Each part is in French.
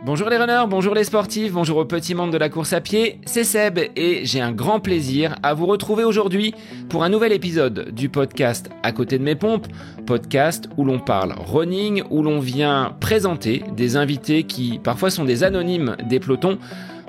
Bonjour les runners, bonjour les sportifs, bonjour au petit monde de la course à pied, c'est Seb et j'ai un grand plaisir à vous retrouver aujourd'hui pour un nouvel épisode du podcast À côté de mes pompes, podcast où l'on parle running, où l'on vient présenter des invités qui parfois sont des anonymes des pelotons,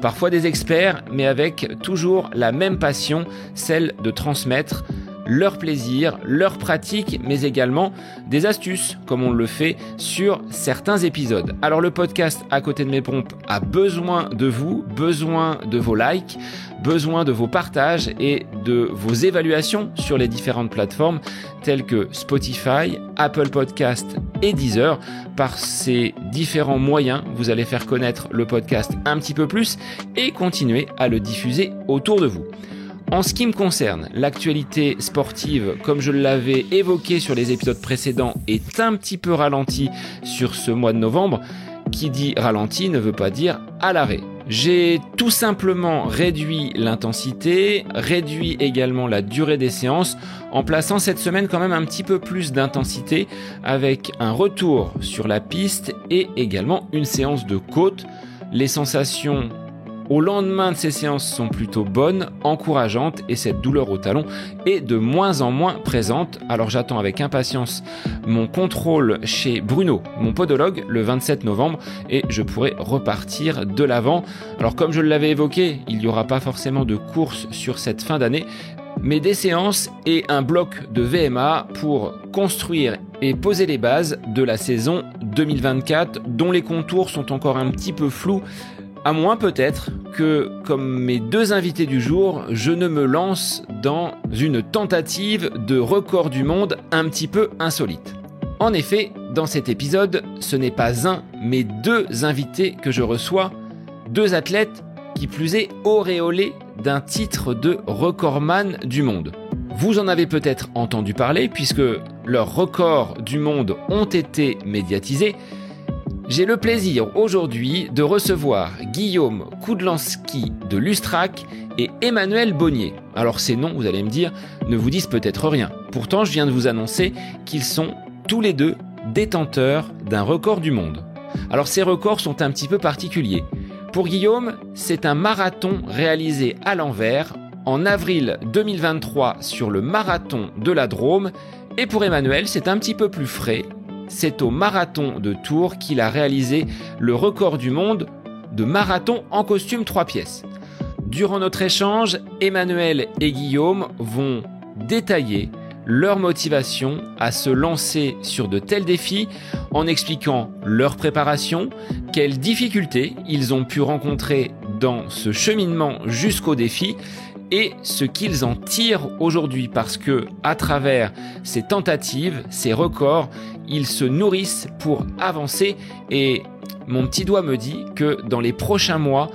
parfois des experts, mais avec toujours la même passion, celle de transmettre leur plaisir, leur pratique, mais également des astuces, comme on le fait sur certains épisodes. Alors le podcast À côté de mes pompes a besoin de vous, besoin de vos likes, besoin de vos partages et de vos évaluations sur les différentes plateformes telles que Spotify, Apple Podcast et Deezer. Par ces différents moyens, vous allez faire connaître le podcast un petit peu plus et continuer à le diffuser autour de vous. En ce qui me concerne, l'actualité sportive, comme je l'avais évoqué sur les épisodes précédents, est un petit peu ralentie sur ce mois de novembre. Qui dit ralenti ne veut pas dire à l'arrêt. J'ai tout simplement réduit l'intensité, réduit également la durée des séances, en plaçant cette semaine quand même un petit peu plus d'intensité avec un retour sur la piste et également une séance de côte. Les sensations au lendemain de ces séances sont plutôt bonnes, encourageantes et cette douleur au talon est de moins en moins présente. Alors j'attends avec impatience mon contrôle chez Bruno, mon podologue, le 27 novembre et je pourrai repartir de l'avant. Alors comme je l'avais évoqué, il n'y aura pas forcément de course sur cette fin d'année, mais des séances et un bloc de VMA pour construire et poser les bases de la saison 2024 dont les contours sont encore un petit peu flous. À moins peut-être que, comme mes deux invités du jour, je ne me lance dans une tentative de record du monde un petit peu insolite. En effet, dans cet épisode, ce n'est pas un, mais deux invités que je reçois, deux athlètes qui plus est auréolés d'un titre de recordman du monde. Vous en avez peut-être entendu parler puisque leurs records du monde ont été médiatisés. J'ai le plaisir aujourd'hui de recevoir Guillaume Koudlanski de Lustrac et Emmanuel Bonnier. Alors ces noms, vous allez me dire, ne vous disent peut-être rien. Pourtant, je viens de vous annoncer qu'ils sont tous les deux détenteurs d'un record du monde. Alors ces records sont un petit peu particuliers. Pour Guillaume, c'est un marathon réalisé à l'envers en avril 2023 sur le marathon de la Drôme. Et pour Emmanuel, c'est un petit peu plus frais. C'est au marathon de Tours qu'il a réalisé le record du monde de marathon en costume 3 pièces. Durant notre échange, Emmanuel et Guillaume vont détailler leur motivation à se lancer sur de tels défis en expliquant leur préparation, quelles difficultés ils ont pu rencontrer dans ce cheminement jusqu'au défi et ce qu'ils en tirent aujourd'hui parce que, à travers ces tentatives, ces records, ils se nourrissent pour avancer et mon petit doigt me dit que dans les prochains mois,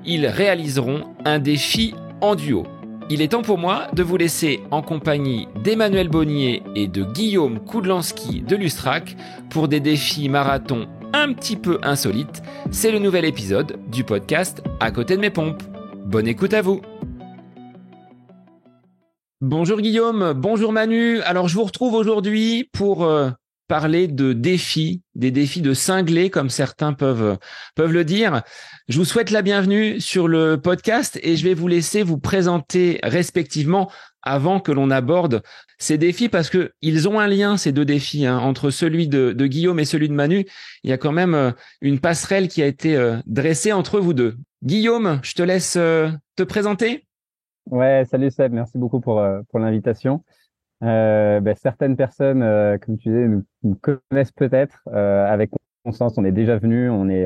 ils réaliseront un défi en duo. Il est temps pour moi de vous laisser en compagnie d'Emmanuel Bonnier et de Guillaume Koudlanski de Lustrac pour des défis marathon un petit peu insolites. C'est le nouvel épisode du podcast À côté de mes pompes. Bonne écoute à vous. Bonjour Guillaume, bonjour Manu. Alors je vous retrouve aujourd'hui pour parler de défis, des défis de cinglés comme certains peuvent le dire. Je vous souhaite la bienvenue sur le podcast et je vais vous laisser vous présenter respectivement avant que l'on aborde ces défis parce que ils ont un lien ces deux défis entre celui de Guillaume et celui de Manu. Il y a quand même une passerelle qui a été dressée entre vous deux. Guillaume, je te laisse te présenter. Ouais, salut Seb, merci beaucoup pour l'invitation. Certaines personnes, comme tu disais, nous connaissent peut-être. Avec Constance, on est déjà venus, on est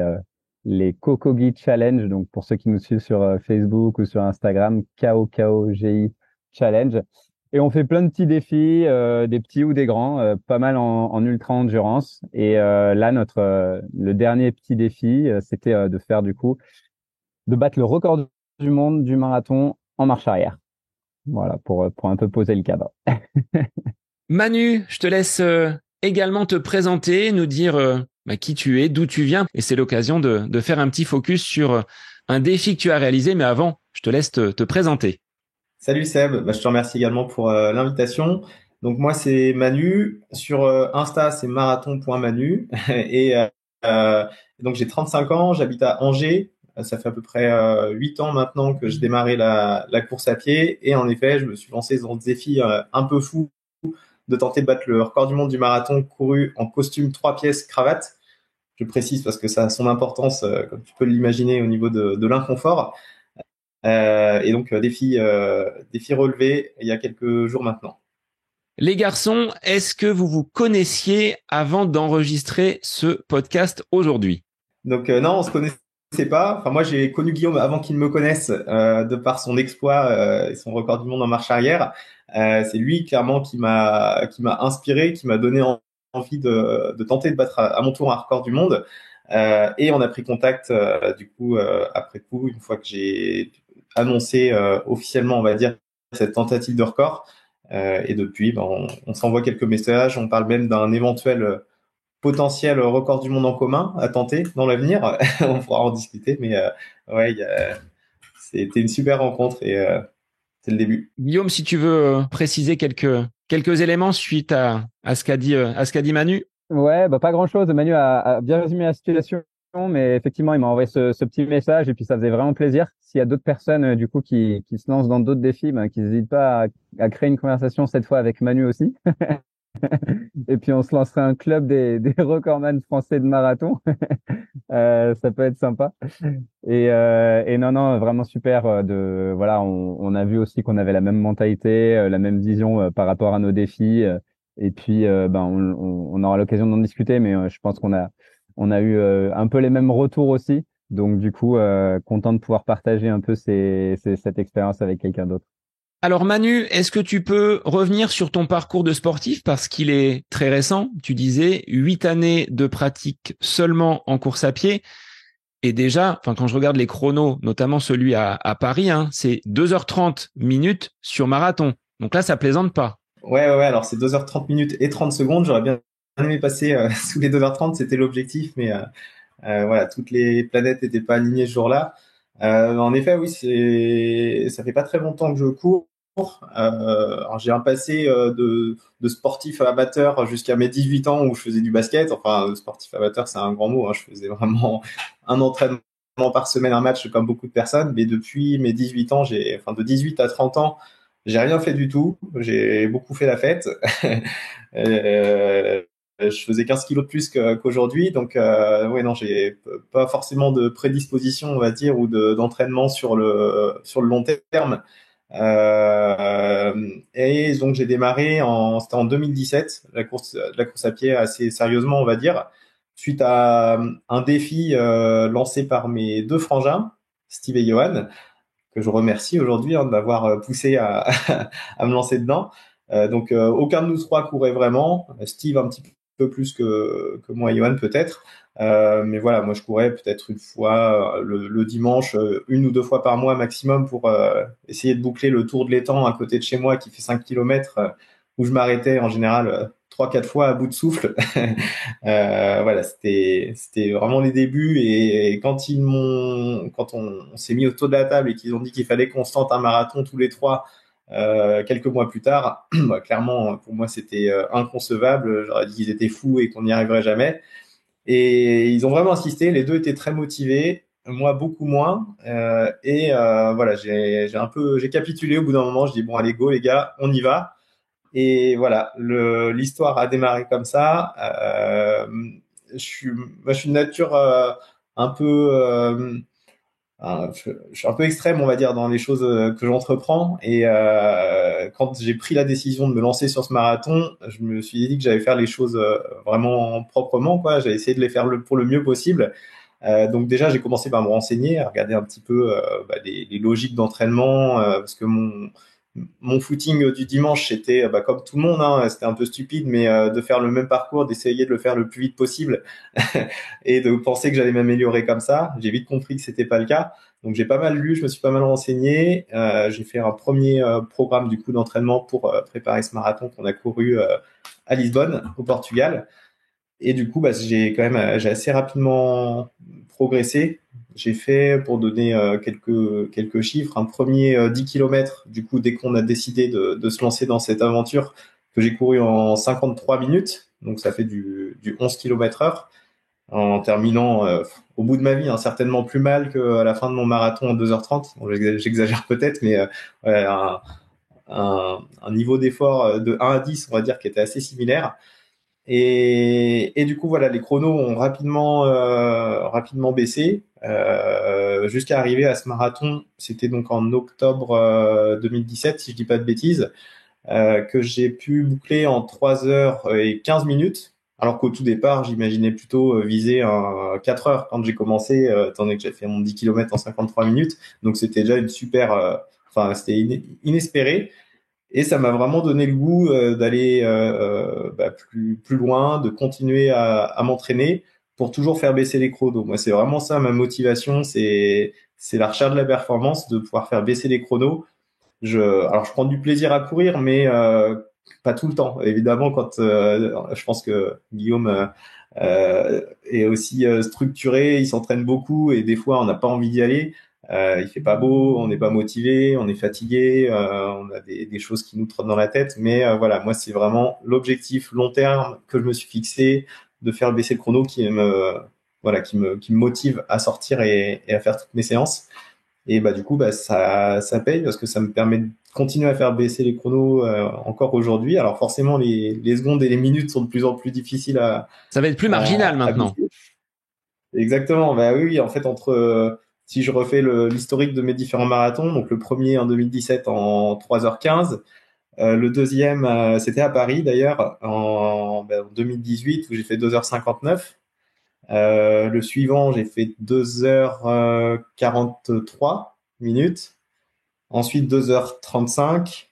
les Kokogi Challenge, donc pour ceux qui nous suivent sur Facebook ou sur Instagram, KOKOGI Challenge. Et on fait plein de petits défis, des petits ou des grands, pas mal en ultra-endurance. Et là, le dernier petit défi, c'était de faire de battre le record du monde du marathon en marche arrière. Voilà, pour un peu poser le cadre. Manu, je te laisse également te présenter, nous dire qui tu es, d'où tu viens. Et c'est l'occasion de faire un petit focus sur un défi que tu as réalisé. Mais avant, je te laisse te présenter. Salut Seb, je te remercie également pour l'invitation. Donc moi, c'est Manu. Sur Insta, c'est marathon.manu. Et Donc j'ai 35 ans, j'habite à Angers. Ça fait à peu près 8 ans maintenant que je démarrais la course à pied. Et en effet, je me suis lancé dans ce défi un peu fou de tenter de battre le record du monde du marathon couru en costume 3 pièces cravate. Je précise parce que ça a son importance, comme tu peux l'imaginer, au niveau de l'inconfort. Et donc défi relevé il y a quelques jours maintenant. Les garçons, est-ce que vous vous connaissiez avant d'enregistrer ce podcast aujourd'hui? Donc non, on se connaissait pas. Enfin moi j'ai connu Guillaume avant qu'il me connaisse de par son exploit et son record du monde en marche arrière. C'est lui clairement qui m'a inspiré, qui m'a donné envie de tenter de battre à mon tour un record du monde. Et on a pris contact du coup après coup une fois que j'ai annoncé officiellement on va dire cette tentative de record. Et depuis ben, on s'envoie quelques messages, on parle même d'un éventuel potentiel record du monde en commun à tenter dans l'avenir. On pourra en discuter, mais ouais, c'était une super rencontre et c'est le début. Guillaume, si tu veux préciser quelques éléments suite à ce qu'a dit Manu. Ouais, bah pas grand-chose. Manu a bien résumé la situation, mais effectivement, il m'a envoyé ce petit message et puis ça faisait vraiment plaisir. S'il y a d'autres personnes du coup qui se lancent dans d'autres défis, ben, qu'ils n'hésitent pas à créer une conversation cette fois avec Manu aussi. Et puis on se lancerait un club des recordman français de marathon. Ça peut être sympa. Et non, non, vraiment super. Voilà, on a vu aussi qu'on avait la même mentalité, la même vision par rapport à nos défis. Et puis, ben, on aura l'occasion d'en discuter, mais je pense on a eu un peu les mêmes retours aussi. Donc, du coup, content de pouvoir partager un peu cette expérience avec quelqu'un d'autre. Alors Manu, est-ce que tu peux revenir sur ton parcours de sportif parce qu'il est très récent? Tu disais 8 années de pratique seulement en course à pied. Et déjà, enfin, quand je regarde les chronos, notamment celui à Paris, hein, c'est 2h30 minutes sur marathon. Donc là, ça plaisante pas. Ouais, alors c'est 2h30 minutes et 30 secondes. J'aurais bien aimé passer sous les 2h30, c'était l'objectif, mais voilà, toutes les planètes n'étaient pas alignées ce jour-là. En effet, oui, ça fait pas très longtemps que je cours. Alors j'ai un passé de sportif amateur jusqu'à mes 18 ans où je faisais du basket. Enfin, sportif amateur, c'est un grand mot. Hein. Je faisais vraiment un entraînement par semaine, un match comme beaucoup de personnes. Mais depuis mes 18 ans, enfin, de 18 à 30 ans, j'ai rien fait du tout. J'ai beaucoup fait la fête. euh, je faisais 15 kilos de plus qu'aujourd'hui. Donc, ouais, non, j'ai pas forcément de prédisposition, on va dire, ou d'entraînement sur le long terme. Et donc j'ai démarré c'était en 2017 la course à pied assez sérieusement on va dire suite à un défi lancé par mes deux frangins Steve et Johan que je remercie aujourd'hui de m'avoir poussé à me lancer dedans. Donc aucun de nous trois courait vraiment. Steve un petit peu plus que moi et Johan peut-être. Mais voilà, moi je courais peut-être une fois le dimanche, une ou deux fois par mois maximum pour essayer de boucler le tour de l'étang à côté de chez moi qui fait 5 kilomètres où je m'arrêtais en général 3-4 fois à bout de souffle. Voilà, c'était vraiment les débuts et quand on s'est mis autour de la table et qu'ils ont dit qu'il fallait qu'on se tente un marathon tous les trois quelques mois plus tard, bah, clairement pour moi c'était inconcevable. J'aurais dit qu'ils étaient fous et qu'on n'y arriverait jamais. Et ils ont vraiment insisté. Les deux étaient très motivés. Moi, beaucoup moins. Voilà, j'ai capitulé au bout d'un moment. Je dis bon, allez, go, les gars, on y va. Et voilà, l'histoire a démarré comme ça. Moi, je suis de nature un peu, je suis un peu extrême, on va dire, dans les choses que j'entreprends. Et quand j'ai pris la décision de me lancer sur ce marathon, je me suis dit que j'allais faire les choses vraiment proprement, quoi. J'allais essayer de les faire pour le mieux possible. Donc déjà, j'ai commencé par me renseigner, à regarder un petit peu les logiques d'entraînement, parce que mon footing du dimanche, c'était comme tout le monde, hein, c'était un peu stupide, mais de faire le même parcours, d'essayer de le faire le plus vite possible et de penser que j'allais m'améliorer comme ça. J'ai vite compris que c'était pas le cas. Donc j'ai pas mal lu, je me suis pas mal renseigné. J'ai fait un premier programme du coup d'entraînement pour préparer ce marathon qu'on a couru à Lisbonne, au Portugal. Et du coup, j'ai assez rapidement progressé. J'ai fait, pour donner quelques chiffres, un premier 10 km, du coup, dès qu'on a décidé de se lancer dans cette aventure, que j'ai couru en 53 minutes. Donc, ça fait du 11 km/h. en terminant au bout de ma vie, hein, certainement plus mal qu'à la fin de mon marathon en 2h30. Bon, j'exagère peut-être, mais ouais, un niveau d'effort de 1 à 10, on va dire, qui était assez similaire. Et du coup, voilà, les chronos ont rapidement baissé jusqu'à arriver à ce marathon. C'était donc en octobre 2017, si je dis pas de bêtises, que j'ai pu boucler en 3 heures et 15 minutes. Alors qu'au tout départ, j'imaginais plutôt viser un 4 heures quand j'ai commencé, étant donné que j'ai fait mon 10 km en 53 minutes. Donc c'était déjà une super, enfin c'était inespéré. Et ça m'a vraiment donné le goût d'aller plus loin, de continuer à m'entraîner pour toujours faire baisser les chronos. Moi, c'est vraiment ça ma motivation, c'est la recherche de la performance, de pouvoir faire baisser les chronos. Alors je prends du plaisir à courir, mais pas tout le temps. Évidemment, quand je pense que Guillaume est aussi structuré, il s'entraîne beaucoup et des fois on n'a pas envie d'y aller. Il fait pas beau, on n'est pas motivé, on est fatigué, on a des choses qui nous trottent dans la tête. Mais voilà, moi c'est vraiment l'objectif long terme que je me suis fixé de faire baisser le chrono qui me motive à sortir et à faire toutes mes séances. Et bah du coup bah ça paye parce que ça me permet de continuer à faire baisser les chronos encore aujourd'hui. Alors forcément les secondes et les minutes sont de plus en plus difficiles Ça va être plus marginal à maintenant. baisser. Exactement. Bah oui, en fait entre si je refais l'historique de mes différents marathons, donc le premier en 2017 en 3h15, le deuxième c'était à Paris d'ailleurs en 2018 où j'ai fait 2h59. Le suivant, j'ai fait 2h43 minutes. Ensuite, 2h35,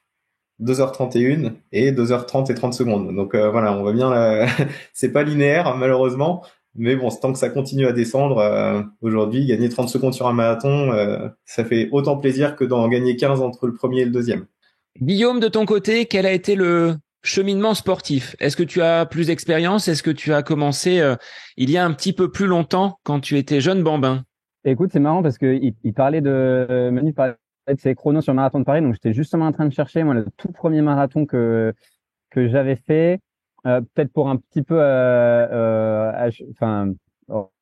2h31 et 2h30 et 30 secondes. Donc voilà, on voit bien, c'est pas linéaire malheureusement. Mais bon, tant que ça continue à descendre, aujourd'hui, gagner 30 secondes sur un marathon, ça fait autant plaisir que d'en gagner 15 entre le premier et le deuxième. Guillaume, de ton côté, quel a été le cheminement sportif? Est-ce que tu as plus d'expérience? Est-ce que tu as commencé il y a un petit peu plus longtemps quand tu étais jeune bambin? Écoute, c'est marrant parce que il parlait Manu parlait de ses chronos sur le marathon de Paris, donc j'étais justement en train de chercher moi le tout premier marathon que j'avais fait, peut-être pour un petit peu, enfin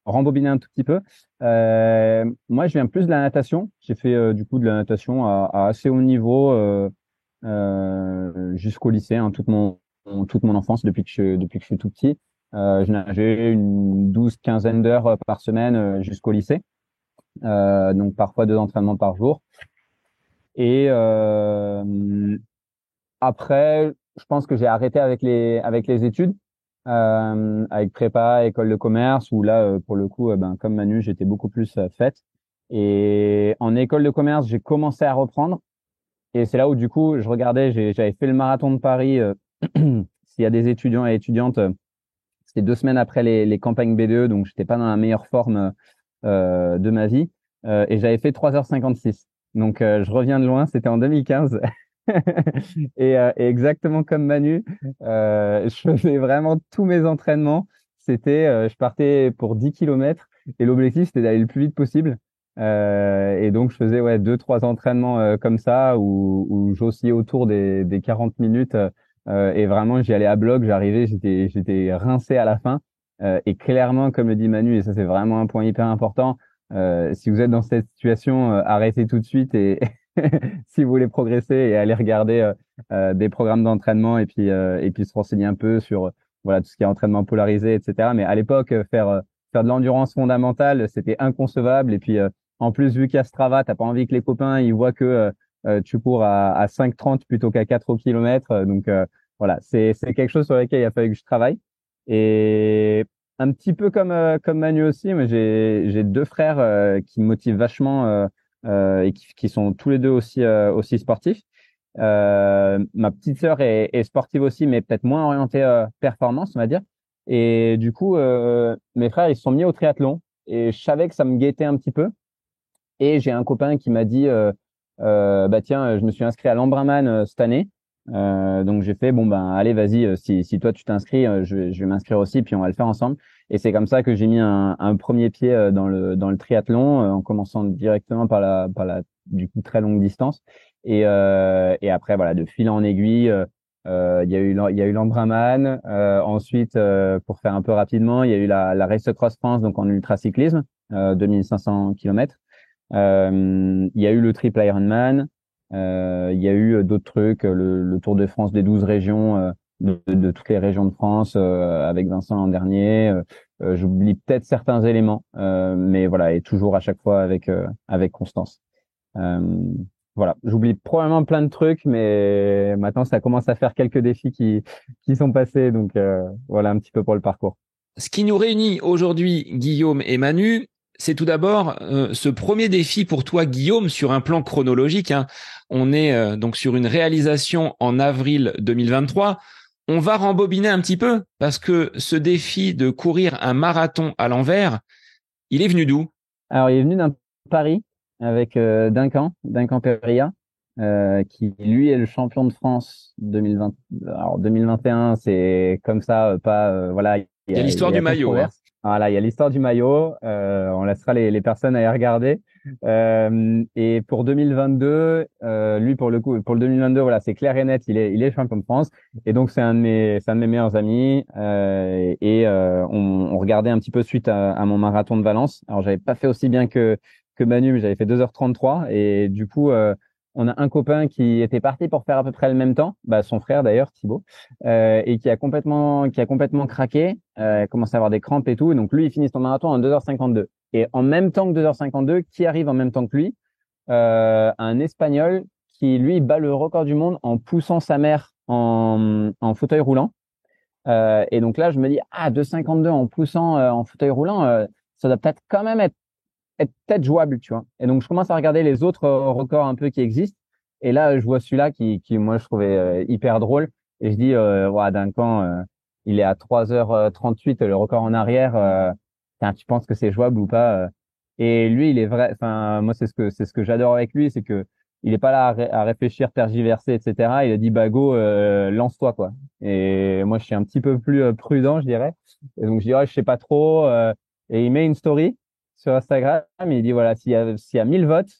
rembobiner un tout petit peu. Moi, je viens plus de la natation. J'ai fait du coup de la natation à assez haut niveau jusqu'au lycée, hein, toute mon enfance depuis que je suis tout petit. Je nageais une 12-15 d'heures par semaine jusqu'au lycée. Donc parfois 2 entraînements par jour. Et après, je pense que j'ai arrêté avec les études, avec prépa, école de commerce, où là, pour le coup, comme Manu, j'étais beaucoup plus faite. Et en école de commerce, j'ai commencé à reprendre. Et c'est là où, du coup, je regardais, j'avais fait le marathon de Paris. S'il y a des étudiants et étudiantes, c'était 2 semaines après les campagnes BDE, donc j'étais pas dans la meilleure forme de ma vie. Et j'avais fait 3h56. Donc, je reviens de loin, c'était en 2015. Et exactement comme Manu, je faisais vraiment tous mes entraînements. Je partais pour 10 kilomètres et l'objectif, c'était d'aller le plus vite possible. Et donc, je faisais 2, 3 entraînements comme ça où j'oscillais autour des 40 minutes. Et vraiment, j'y allais à bloc, j'arrivais, j'étais rincé à la fin. Et clairement, comme le dit Manu, et ça, c'est vraiment un point hyper important, si vous êtes dans cette situation, arrêtez tout de suite et si vous voulez progresser et aller regarder des programmes d'entraînement et puis se renseigner un peu sur voilà tout ce qui est entraînement polarisé, etc. Mais à l'époque, faire de l'endurance fondamentale, c'était inconcevable. Et puis en plus, vu qu'il y a Strava, t'as pas envie que les copains ils voient que tu cours à 5,30 plutôt qu'à 4 au kilomètre. Donc voilà, c'est quelque chose sur lequel il a fallu que je travaille. Et un petit peu comme Manu aussi, mais j'ai 2 frères qui me motivent vachement et qui sont tous les deux aussi sportifs. Ma petite sœur est sportive aussi, mais peut-être moins orientée performance, on va dire. Et du coup, mes frères, ils se sont mis au triathlon et je savais que ça me guettait un petit peu. Et j'ai un copain qui m'a dit, bah tiens, je me suis inscrit à l'Embrunman cette année. Donc j'ai fait bon ben allez vas-y si toi tu t'inscris je vais m'inscrire aussi puis on va le faire ensemble et c'est comme ça que j'ai mis un premier pied dans le triathlon en commençant directement par la du coup très longue distance et après voilà de fil en aiguille Il y a eu l'Ambraman. Ensuite, pour faire un peu rapidement, il y a eu la Race Across France, donc en ultracyclisme, 2500 kilomètres. Il y a eu le triple Ironman. Il y a eu d'autres trucs, le Tour de France des 12 régions, de toutes les régions de France, avec Vincent l'an dernier. J'oublie peut-être certains éléments, mais voilà, et toujours à chaque fois avec Constance. Euh, voilà, j'oublie probablement plein de trucs, mais maintenant ça commence à faire quelques défis qui sont passés, donc voilà un petit peu pour le parcours. Ce qui nous réunit aujourd'hui, Guillaume et Manu, c'est tout d'abord ce premier défi pour toi, Guillaume, sur un plan chronologique, hein. On est donc sur une réalisation en avril 2023. On va rembobiner un petit peu parce que ce défi de courir un marathon à l'envers, il est venu d'où? Alors il est venu d'un pari avec Duncan Perria, qui lui est le champion de France 2020. Alors 2021, c'est comme ça, pas voilà. Il y a l'histoire du maillot, hein. Voilà, il y a l'histoire du maillot. On laissera les personnes à y regarder. Et pour 2022, lui pour le coup, pour le 2022, voilà, c'est clair et net, il est champion de France. Et donc c'est un de mes meilleurs amis. On regardait un petit peu suite à mon marathon de Valence. Alors j'avais pas fait aussi bien que Manu, mais j'avais fait 2h33. Et du coup, on a un copain qui était parti pour faire à peu près le même temps, bah, son frère d'ailleurs, Thibaut, et qui a complètement craqué, commencé à avoir des crampes et tout. Et donc lui, il finit son marathon en 2h52. Et en même temps que 2h52, qui arrive en même temps que lui? Un Espagnol qui lui bat le record du monde en poussant sa mère en fauteuil roulant. Et donc là, je me dis, 2h52 en poussant en fauteuil roulant, ça doit peut-être quand même être peut-être jouable, tu vois. Et donc, je commence à regarder les autres records un peu qui existent. Et là, je vois celui-là qui moi, je trouvais hyper drôle. Et je dis, Duncan, il est à 3h38, le record en arrière. Tu penses que c'est jouable ou pas? Et lui, il est vrai. Enfin, moi, c'est ce que j'adore avec lui, c'est que il est pas là à réfléchir, tergiverser, etc. Il a dit, bah go, lance-toi, quoi. Et moi, je suis un petit peu plus prudent, je dirais. Et donc, je dirais, je sais pas trop. Et il met une story sur Instagram, il dit voilà, s'il y a 1000 votes,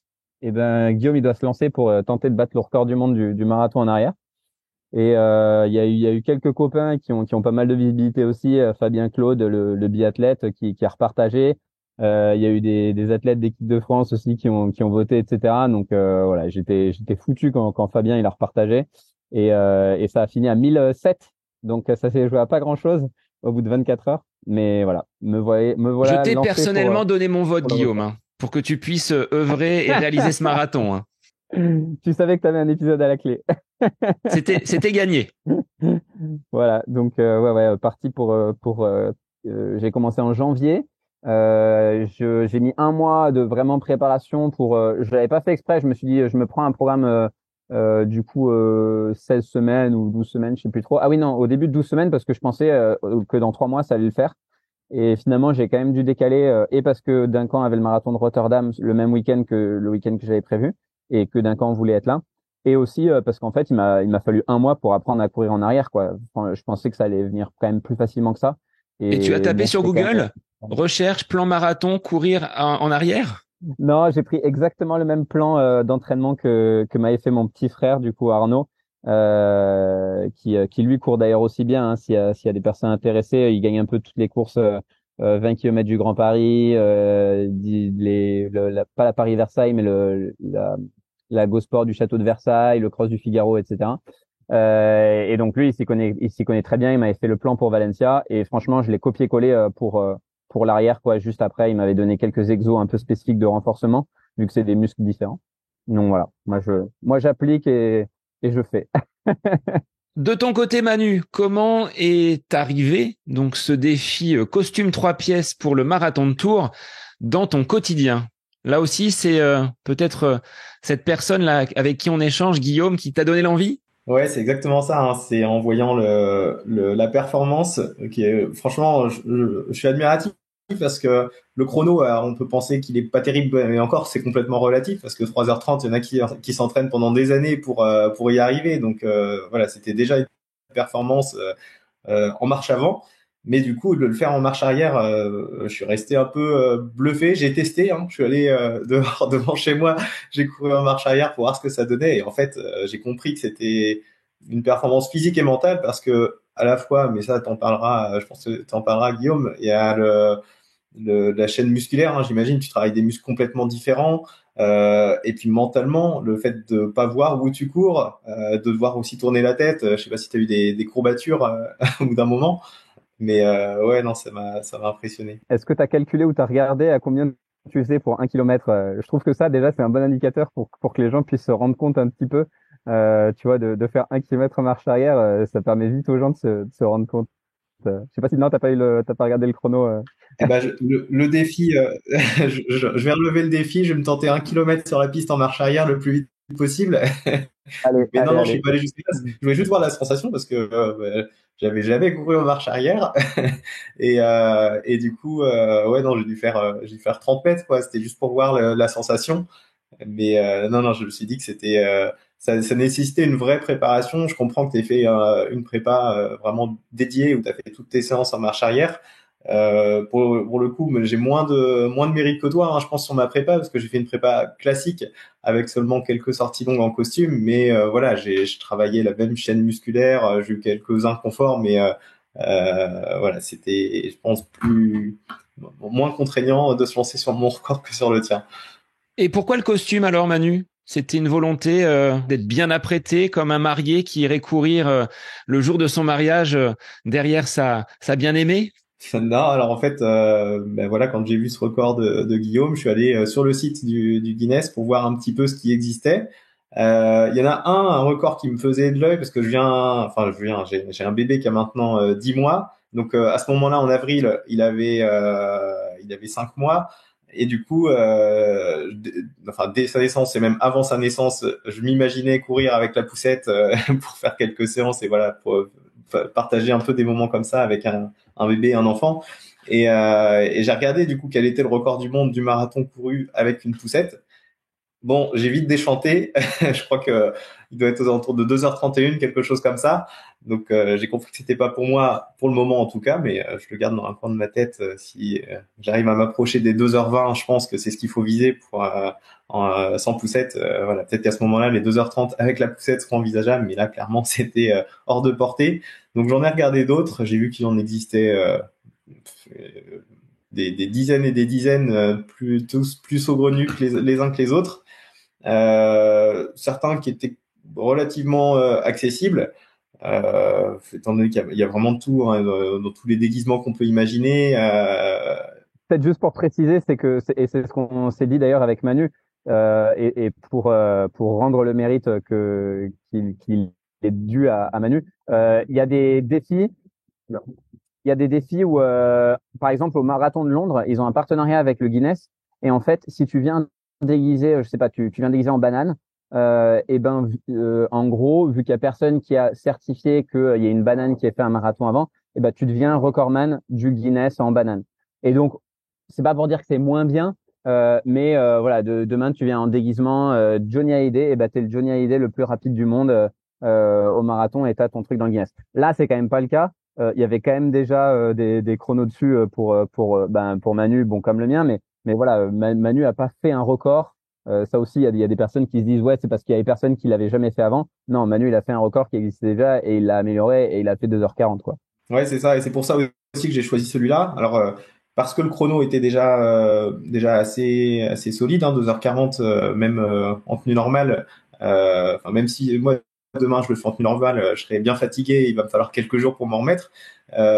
et ben Guillaume il doit se lancer pour tenter de battre le record du monde du marathon en arrière. Et il y a eu quelques copains qui ont pas mal de visibilité aussi. Fabien Claude, le biathlète, qui a repartagé. Il y a eu des athlètes d'équipe de France aussi qui ont voté, etc. Donc voilà, j'étais foutu quand Fabien il a repartagé. Et ça a fini à 1007. Donc ça s'est joué à pas grand chose au bout de 24 heures. Mais voilà, me Je voilà t'ai lancé personnellement donné mon vote, pour le Guillaume, record. hein, pour que tu puisses œuvrer et réaliser ce marathon, hein. Tu savais que tu avais un épisode à la clé. C'était gagné. Voilà, donc ouais, parti j'ai commencé en janvier. J'ai mis un mois de vraiment préparation je l'avais pas fait exprès. Je me suis dit, je me prends un programme du coup 16 semaines ou 12 semaines, je sais plus trop. Ah oui, non, au début de 12 semaines parce que je pensais que dans 3 mois ça allait le faire. Et finalement, j'ai quand même dû décaler et parce que Duncan avait le marathon de Rotterdam le même week-end que le week-end que j'avais prévu et que Duncan voulait être là. Et aussi parce qu'en fait, il m'a fallu un mois pour apprendre à courir en arrière, quoi. Enfin, je pensais que ça allait venir quand même plus facilement que ça. Et tu as Et tapé bon, sur c'était quand même. Google, recherche plan marathon, courir en arrière? Non, j'ai pris exactement le même plan d'entraînement que m'avait fait mon petit frère, du coup Arnaud, qui lui court d'ailleurs aussi bien. Hein, s'il y a des personnes intéressées, il gagne un peu toutes les courses 20 km du Grand Paris, pas la Paris-Versailles, mais la Go Sport du Château de Versailles, le Cross du Figaro, etc. Et donc lui, il s'y connaît très bien. Il m'avait fait le plan pour Valencia et franchement, je l'ai copié-collé pour l'arrière, quoi. Juste après, il m'avait donné quelques exos un peu spécifiques de renforcement, vu que c'est des muscles différents. Donc voilà, moi j'applique et je fais. De ton côté, Manu, comment est arrivé donc ce défi costume 3 pièces pour le marathon de Tours dans ton quotidien? Là aussi, c'est peut-être cette personne-là avec qui on échange, Guillaume, qui t'a donné l'envie? Ouais, c'est exactement ça, hein. C'est en voyant la performance qui est, franchement, je suis admiratif parce que le chrono, on peut penser qu'il est pas terrible, mais encore, c'est complètement relatif parce que 3h30, il y en a qui s'entraînent pendant des années pour y arriver. Donc, voilà, c'était déjà une performance en marche avant. Mais du coup, de le faire en marche arrière, je suis resté un peu bluffé. J'ai testé, hein. Je suis allé devant chez moi, j'ai couru en marche arrière pour voir ce que ça donnait. Et en fait, j'ai compris que c'était une performance physique et mentale parce que à la fois, mais ça t'en parlera, je pense que t'en parleras Guillaume, il y a la chaîne musculaire, hein, j'imagine, tu travailles des muscles complètement différents. Et puis mentalement, le fait de pas voir où tu cours, de devoir aussi tourner la tête. Je sais pas si tu as eu des courbatures au bout d'un moment, mais ouais, non, ça m'a impressionné. Est-ce que tu as calculé ou tu as regardé à combien tu faisais pour 1 kilomètre? Je trouve que ça, déjà, c'est un bon indicateur pour que les gens puissent se rendre compte un petit peu. Tu vois, de faire 1 kilomètre en marche arrière, ça permet vite aux gens de se rendre compte. Je sais pas si non, t'as pas regardé le chrono. Eh ben, le défi, je vais relever le défi. Je vais me tenter 1 kilomètre sur la piste en marche arrière le plus vite possible. Allez, Mais non, allez, non, je suis allez. pas allé jusque-là. Je voulais juste voir la sensation parce que j'avais jamais couru en marche arrière et du coup, ouais, non, j'ai dû faire 30 mètres quoi. C'était juste pour voir la sensation. Mais non, non, je me suis dit que ça nécessitait une vraie préparation. Je comprends que tu aies fait une prépa vraiment dédiée où tu as fait toutes tes séances en marche arrière. Pour le coup, mais j'ai moins de mérite que toi, hein, je pense, sur ma prépa, parce que j'ai fait une prépa classique avec seulement quelques sorties longues en costume. Mais voilà, je travaillais la même chaîne musculaire, j'ai eu quelques inconforts, mais voilà, c'était, je pense, moins contraignant de se lancer sur mon record que sur le tien. Et pourquoi le costume alors, Manu? C'était une volonté d'être bien apprêté comme un marié qui irait courir le jour de son mariage derrière sa bien-aimée? Non, alors en fait, ben voilà, quand j'ai vu ce record de Guillaume, je suis allé sur le site du Guinness pour voir un petit peu ce qui existait. Il y en a un record qui me faisait de l'œil parce que j'ai un bébé qui a maintenant 10 mois. Donc à ce moment-là, en avril, il avait 5 mois. Et du coup, enfin dès sa naissance et même avant sa naissance, je m'imaginais courir avec la poussette pour faire quelques séances et voilà, pour partager un peu des moments comme ça avec un bébé et un enfant. Et j'ai regardé du coup quel était le record du monde du marathon couru avec une poussette. Bon, j'ai vite déchanté. Je crois que il doit être aux alentours de 2h31, quelque chose comme ça. Donc j'ai compris que c'était pas pour moi pour le moment en tout cas, mais je le garde dans un coin de ma tête. Si j'arrive à m'approcher des 2h20, je pense que c'est ce qu'il faut viser pour sans poussette. Voilà, peut-être qu'à ce moment-là, les 2h30 avec la poussette seront envisageables, mais là clairement c'était hors de portée. Donc j'en ai regardé d'autres. J'ai vu qu'il en existait des dizaines et des dizaines, tous plus saugrenus que les uns que les autres. Certains qui étaient relativement accessibles, étant donné qu'il y a vraiment de tout, hein, dans tous les déguisements qu'on peut imaginer. Peut-être juste pour préciser, et c'est ce qu'on s'est dit d'ailleurs avec Manu, et pour rendre le mérite qu'il est dû à Manu, il y a des défis. Il y a des défis où, par exemple, au marathon de Londres, ils ont un partenariat avec le Guinness. Et en fait, si tu viens déguisé, je sais pas, tu viens déguisé en banane, et ben, en gros, vu qu'il y a personne qui a certifié qu'il y a une banane qui a fait un marathon avant, et ben, tu deviens recordman du Guinness en banane. Et donc, c'est pas pour dire que c'est moins bien, mais voilà, demain, tu viens en déguisement Johnny Hallyday, et ben, t'es le Johnny Hallyday le plus rapide du monde au marathon et t'as ton truc dans le Guinness. Là, c'est quand même pas le cas. Il y avait quand même déjà des chronos dessus pour Manu, bon comme le mien, mais voilà, Manu a pas fait un record. Ça aussi, il y a des personnes qui se disent ouais, c'est parce qu'il y avait personne qui l'avait jamais fait avant. Non, Manu, il a fait un record qui existait déjà et il l'a amélioré et il a fait 2h40 quoi. Ouais, c'est ça, et c'est pour ça aussi que j'ai choisi celui-là. Alors parce que le chrono était déjà assez solide, hein, 2h40, même en tenue normale. Enfin, même si moi demain je le fais en tenue normale, je serai bien fatigué, il va me falloir quelques jours pour m'en remettre.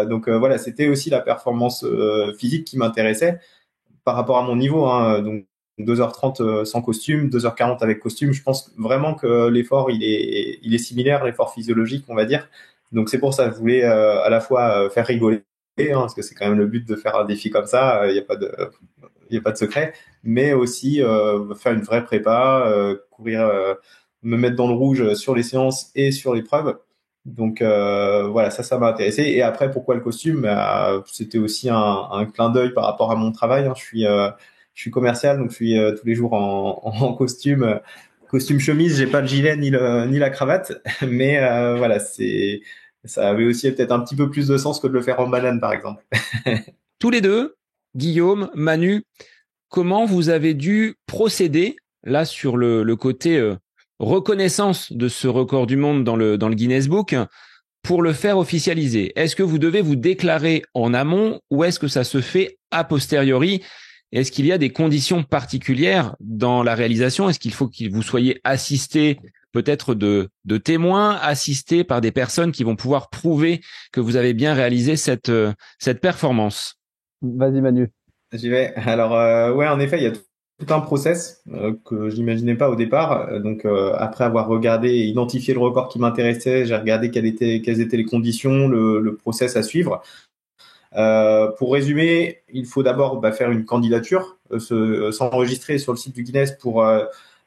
Donc voilà, c'était aussi la performance physique qui m'intéressait par rapport à mon niveau, hein. Donc 2h30 sans costume, 2h40 avec costume. Je pense vraiment que l'effort il est similaire, l'effort physiologique, on va dire. Donc c'est pour ça que je voulais à la fois faire rigoler, hein, parce que c'est quand même le but de faire un défi comme ça. Il y a pas de secret, mais aussi faire une vraie prépa, courir, me mettre dans le rouge sur les séances et sur l'épreuve. Donc voilà, ça m'a intéressé. Et après, pourquoi le costume? C'était aussi un clin d'œil par rapport à mon travail, hein. Je suis commercial, donc je suis tous les jours en costume chemise. J'ai pas le gilet ni la cravate, mais voilà, ça avait aussi peut-être un petit peu plus de sens que de le faire en banane, par exemple. Tous les deux, Guillaume, Manu, comment vous avez dû procéder là sur le côté reconnaissance de ce record du monde dans le Guinness Book pour le faire officialiser? Est-ce que vous devez vous déclarer en amont ou est-ce que ça se fait a posteriori? Est-ce qu'il y a des conditions particulières dans la réalisation? Est-ce qu'il faut que vous soyez assisté peut-être de témoins, assisté par des personnes qui vont pouvoir prouver que vous avez bien réalisé cette performance? Vas-y, Manu. J'y vais. Alors, ouais, en effet, il y a tout un process que j'imaginais pas au départ. Donc, après avoir regardé et identifié le record qui m'intéressait, j'ai regardé quelles étaient les conditions, le process à suivre. Pour résumer, il faut d'abord faire une candidature, s'enregistrer sur le site du Guinness pour un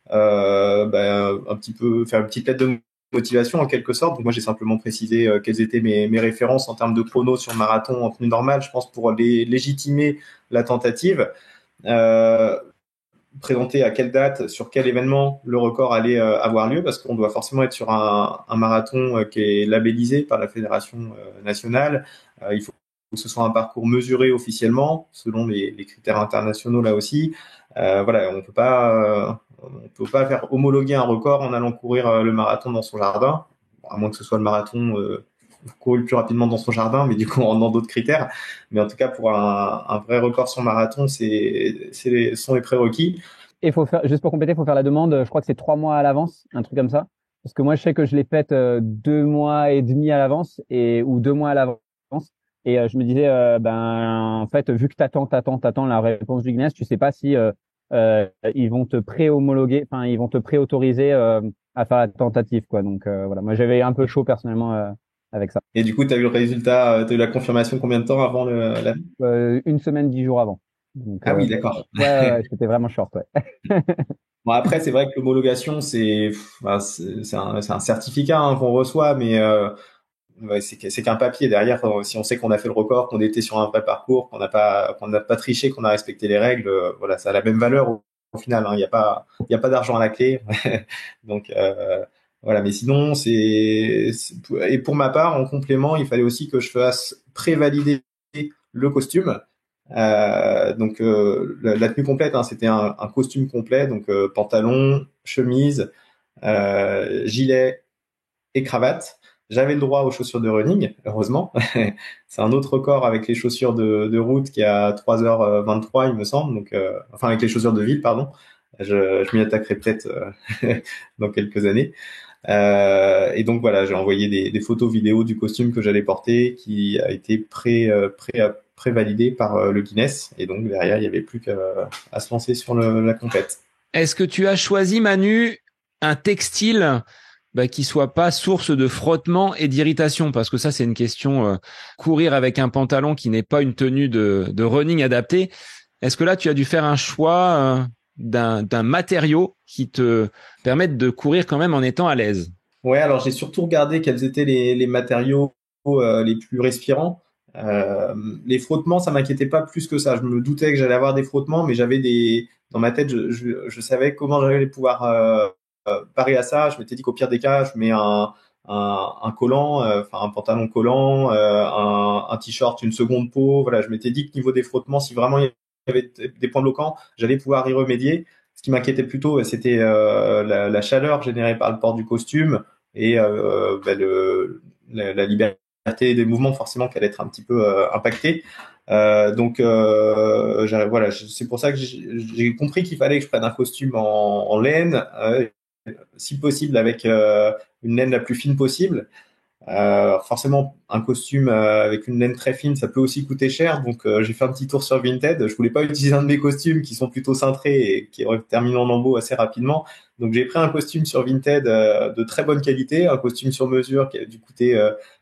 petit peu faire une petite lettre de motivation en quelque sorte. Donc moi j'ai simplement précisé quelles étaient mes références en termes de chrono sur le marathon en tenue normale, je pense pour légitimer la tentative. Présenter à quelle date, sur quel événement le record allait avoir lieu, parce qu'on doit forcément être sur un marathon qui est labellisé par la fédération nationale. Il faut que ce soit un parcours mesuré officiellement, selon les critères internationaux là aussi. Voilà, on peut pas faire homologuer un record en allant courir le marathon dans son jardin, à moins que ce soit le marathon couru le plus rapidement dans son jardin, mais du coup en d'autres critères. Mais en tout cas, pour un vrai record sur marathon, sont les prérequis. Et faut faire, juste pour compléter, il faut faire la demande, je crois que c'est 3 mois à l'avance, un truc comme ça. Parce que moi, je sais que je l'ai faite 2 mois et demi à l'avance ou 2 mois à l'avance. Et je me disais, en fait, vu que t'attends la réponse du Guinness, tu sais pas si ils vont te pré-homologuer, enfin, ils vont te pré-autoriser à faire la tentative, quoi. Donc voilà, moi j'avais un peu chaud personnellement avec ça. Et du coup, tu as eu le résultat, tu as eu la confirmation combien de temps avant la... 1 semaine, 10 jours avant. Donc, Ah oui, d'accord. Ouais, c'était vraiment short, ouais. Bon, après, c'est vrai que l'homologation, c'est un certificat qu'on reçoit, mais ouais, c'est qu'un papier derrière. Si on sait qu'on a fait le record, qu'on était sur un vrai parcours, qu'on n'a pas triché, qu'on a respecté les règles, voilà, ça a la même valeur au final. Hein. Il y a pas d'argent à la clé. Donc voilà. Mais sinon, et pour ma part, en complément, il fallait aussi que je fasse prévalider le costume. Donc la tenue complète, hein, c'était un costume complet, donc pantalon, chemise, gilet et cravate. J'avais le droit aux chaussures de running, heureusement. C'est un autre record avec les chaussures de route qui est à 3h23, il me semble. Donc, enfin, avec les chaussures de ville, pardon. Je m'y attaquerai peut-être dans quelques années. Et donc voilà, j'ai envoyé des photos vidéos du costume que j'allais porter, qui a été pré-validé par le Guinness. Et donc derrière, il n'y avait plus qu'à se lancer sur la compète. Est-ce que tu as choisi, Manu, un textile qui soit pas source de frottement et d'irritation? Parce que ça, c'est une question. Courir avec un pantalon qui n'est pas une tenue de running adaptée. Est-ce que là, tu as dû faire un choix d'un matériau qui te permette de courir quand même en étant à l'aise? Ouais, alors j'ai surtout regardé quels étaient les matériaux les plus respirants. Les frottements, ça m'inquiétait pas plus que ça. Je me doutais que j'allais avoir des frottements, mais dans ma tête, je savais comment j'allais pouvoir parer à ça. Je m'étais dit qu'au pire des cas, je mets un collant, enfin un pantalon collant, un t-shirt, une seconde peau. Voilà, je m'étais dit que niveau des frottements, si vraiment il y avait des points bloquants, j'allais pouvoir y remédier. Ce qui m'inquiétait plutôt, c'était la chaleur générée par le port du costume et la liberté des mouvements forcément qui allait être un petit peu impactée. Donc voilà, c'est pour ça que j'ai compris qu'il fallait que je prenne un costume en laine, si possible avec une laine la plus fine possible. Forcément, un costume avec une laine très fine, ça peut aussi coûter cher. Donc, j'ai fait un petit tour sur Vinted. Je voulais pas utiliser un de mes costumes qui sont plutôt cintrés et qui terminent en lambeaux assez rapidement. Donc, j'ai pris un costume sur Vinted de très bonne qualité, un costume sur mesure qui a dû coûter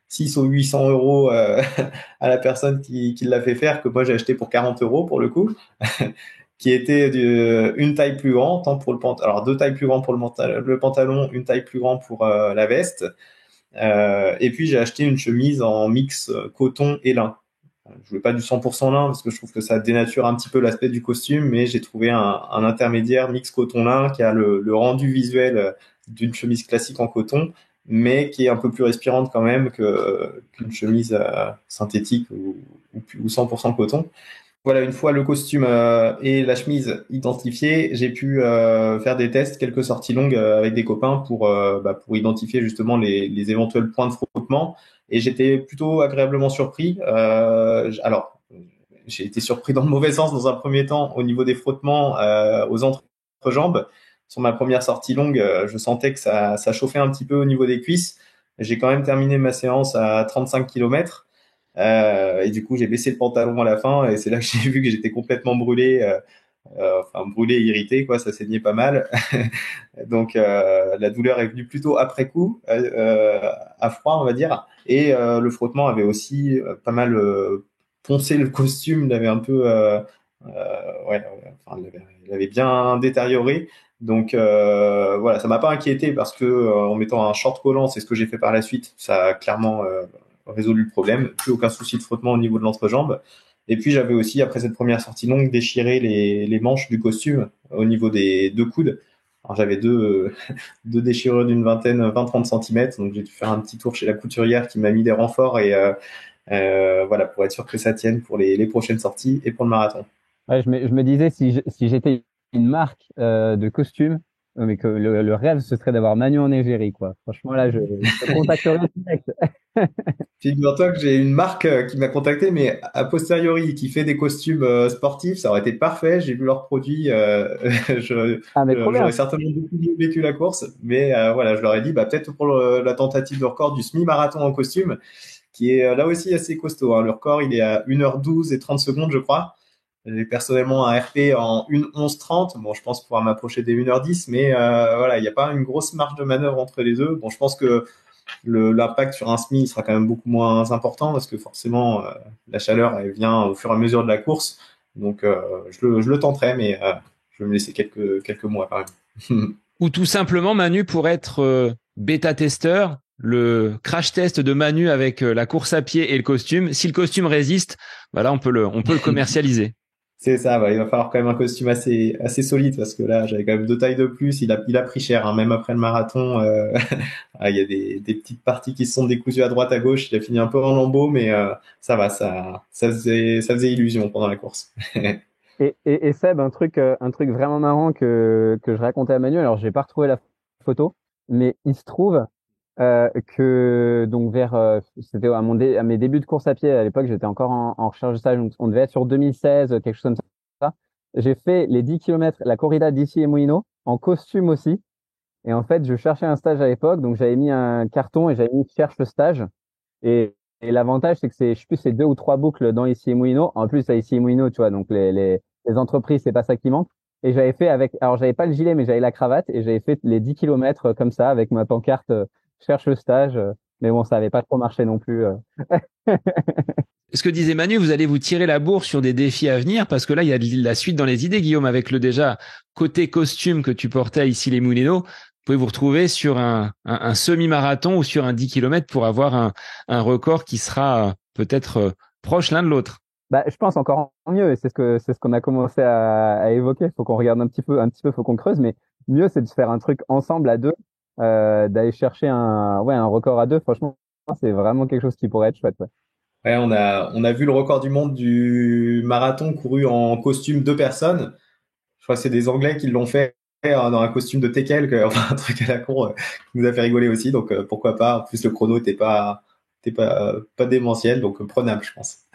6 ou 800 euros à la personne qui l'a fait faire, que moi j'ai acheté pour 40 euros pour le coup. Qui était une taille plus grande, tant pour le pantalon, alors 2 tailles plus grandes pour le pantalon, une taille plus grande pour la veste. Et puis j'ai acheté une chemise en mix coton et lin. Je voulais pas du 100% lin parce que je trouve que ça dénature un petit peu l'aspect du costume, mais j'ai trouvé un intermédiaire mix coton-lin qui a le rendu visuel d'une chemise classique en coton, mais qui est un peu plus respirante quand même qu'une chemise synthétique ou 100% coton. voilà, une fois le costume et la chemise identifiés, j'ai pu faire des tests, quelques sorties longues avec des copains pour identifier justement les éventuels points de frottement. Et j'étais plutôt agréablement surpris. Alors, j'ai été surpris dans le mauvais sens dans un premier temps au niveau des frottements aux entrejambes. Sur ma première sortie longue, je sentais que ça chauffait un petit peu au niveau des cuisses. J'ai quand même terminé ma séance à 35 km. Et du coup, j'ai baissé le pantalon à la fin et c'est là que j'ai vu que j'étais complètement brûlé, enfin brûlé, irrité, quoi. Ça saignait pas mal. Donc la douleur est venue plutôt après coup, à froid, on va dire. Et le frottement avait aussi pas mal poncé le costume, il avait un peu, ouais, enfin, il avait bien détérioré. Donc voilà, ça m'a pas inquiété parce que en mettant un short collant, c'est ce que j'ai fait par la suite, ça a clairement résolu le problème, plus aucun souci de frottement au niveau de l'entrejambe. Et puis j'avais aussi, après cette première sortie longue, déchiré les manches du costume au niveau des deux coudes. Alors j'avais deux déchirures d'une vingtaine, 20-30 centimètres, donc j'ai dû faire un petit tour chez la couturière qui m'a mis des renforts et voilà, pour être sûr que ça tienne pour les prochaines sorties et pour le marathon. Ouais, je me disais si j'étais une marque de costumes, mais que le rêve ce serait d'avoir Manu en égérie, quoi. Franchement, là, je contacterais direct. Figure-toi que j'ai une marque qui m'a contacté, mais a posteriori, qui fait des costumes sportifs, ça aurait été parfait. J'ai vu leurs produits, Ah, mais trop j'aurais bien. certainement beaucoup mieux vécu la course. Mais voilà, je leur ai dit, bah, peut-être pour la tentative de record du semi-marathon en costume, qui est là aussi assez costaud, hein. Le record, il est à 1h12 et 30 secondes, je crois. J'ai personnellement un RP en 1h11:30. Bon, je pense pouvoir m'approcher des 1h10, mais voilà, il n'y a pas une grosse marge de manœuvre entre les deux. Bon, je pense que l'impact sur un SMI sera quand même beaucoup moins important parce que forcément la chaleur elle vient au fur et à mesure de la course. Donc je le tenterai, mais je vais me laisser quelques mois quand même. Ou tout simplement, Manu, pour être bêta-testeur, le crash test de Manu avec la course à pied et le costume. Si le costume résiste, voilà, on peut le commercialiser. C'est ça, il va falloir quand même un costume assez solide parce que là j'avais quand même 2 tailles de plus. Il a pris cher, hein, même après le marathon. Il y a des petites parties qui se sont décousues à droite à gauche. Il a fini un peu en lambeaux, mais ça va, ça faisait illusion pendant la course. Et Seb, un truc vraiment marrant que je racontais à Manu, alors j'ai pas retrouvé la photo, mais il se trouve que donc c'était à mes débuts de course à pied à l'époque, j'étais encore en recherche de stage, donc on devait être sur 2016, quelque chose comme ça. J'ai fait les 10 kilomètres, la corrida d'Issy et Moulineaux, en costume aussi. Et en fait, je cherchais un stage à l'époque, donc j'avais mis un carton et j'avais mis cherche le stage. Et l'avantage, c'est que je sais plus, c'est 2 ou 3 boucles dans Issy et Moulineaux. En plus, à Issy et Moulineaux, tu vois, donc les entreprises, c'est pas ça qui manque. Et j'avais fait alors j'avais pas le gilet, mais j'avais la cravate et j'avais fait les 10 kilomètres comme ça avec ma pancarte, cherche le stage. Mais bon, ça avait pas trop marché non plus. Ce que disait Manu, vous allez vous tirer la bourre sur des défis à venir parce que là, il y a de la suite dans les idées, Guillaume, avec le déjà côté costume que tu portais ici les Moulineaux. Vous pouvez vous retrouver sur un semi-marathon ou sur un 10 km pour avoir un record qui sera peut-être proche l'un de l'autre. Bah, je pense encore mieux, et c'est ce qu'on a commencé à évoquer. Faut qu'on regarde un petit peu, faut qu'on creuse, mais mieux, c'est de se faire un truc ensemble à deux, d'aller chercher un record à deux. Franchement, c'est vraiment quelque chose qui pourrait être chouette. Ouais. Ouais, on a vu le record du monde du marathon couru en costume 2 personnes. Je crois que c'est des Anglais qui l'ont fait dans un costume de Tekel, enfin un truc à la con qui nous a fait rigoler aussi. Donc pourquoi pas. En plus le chrono était pas démentiel, donc prenable, je pense.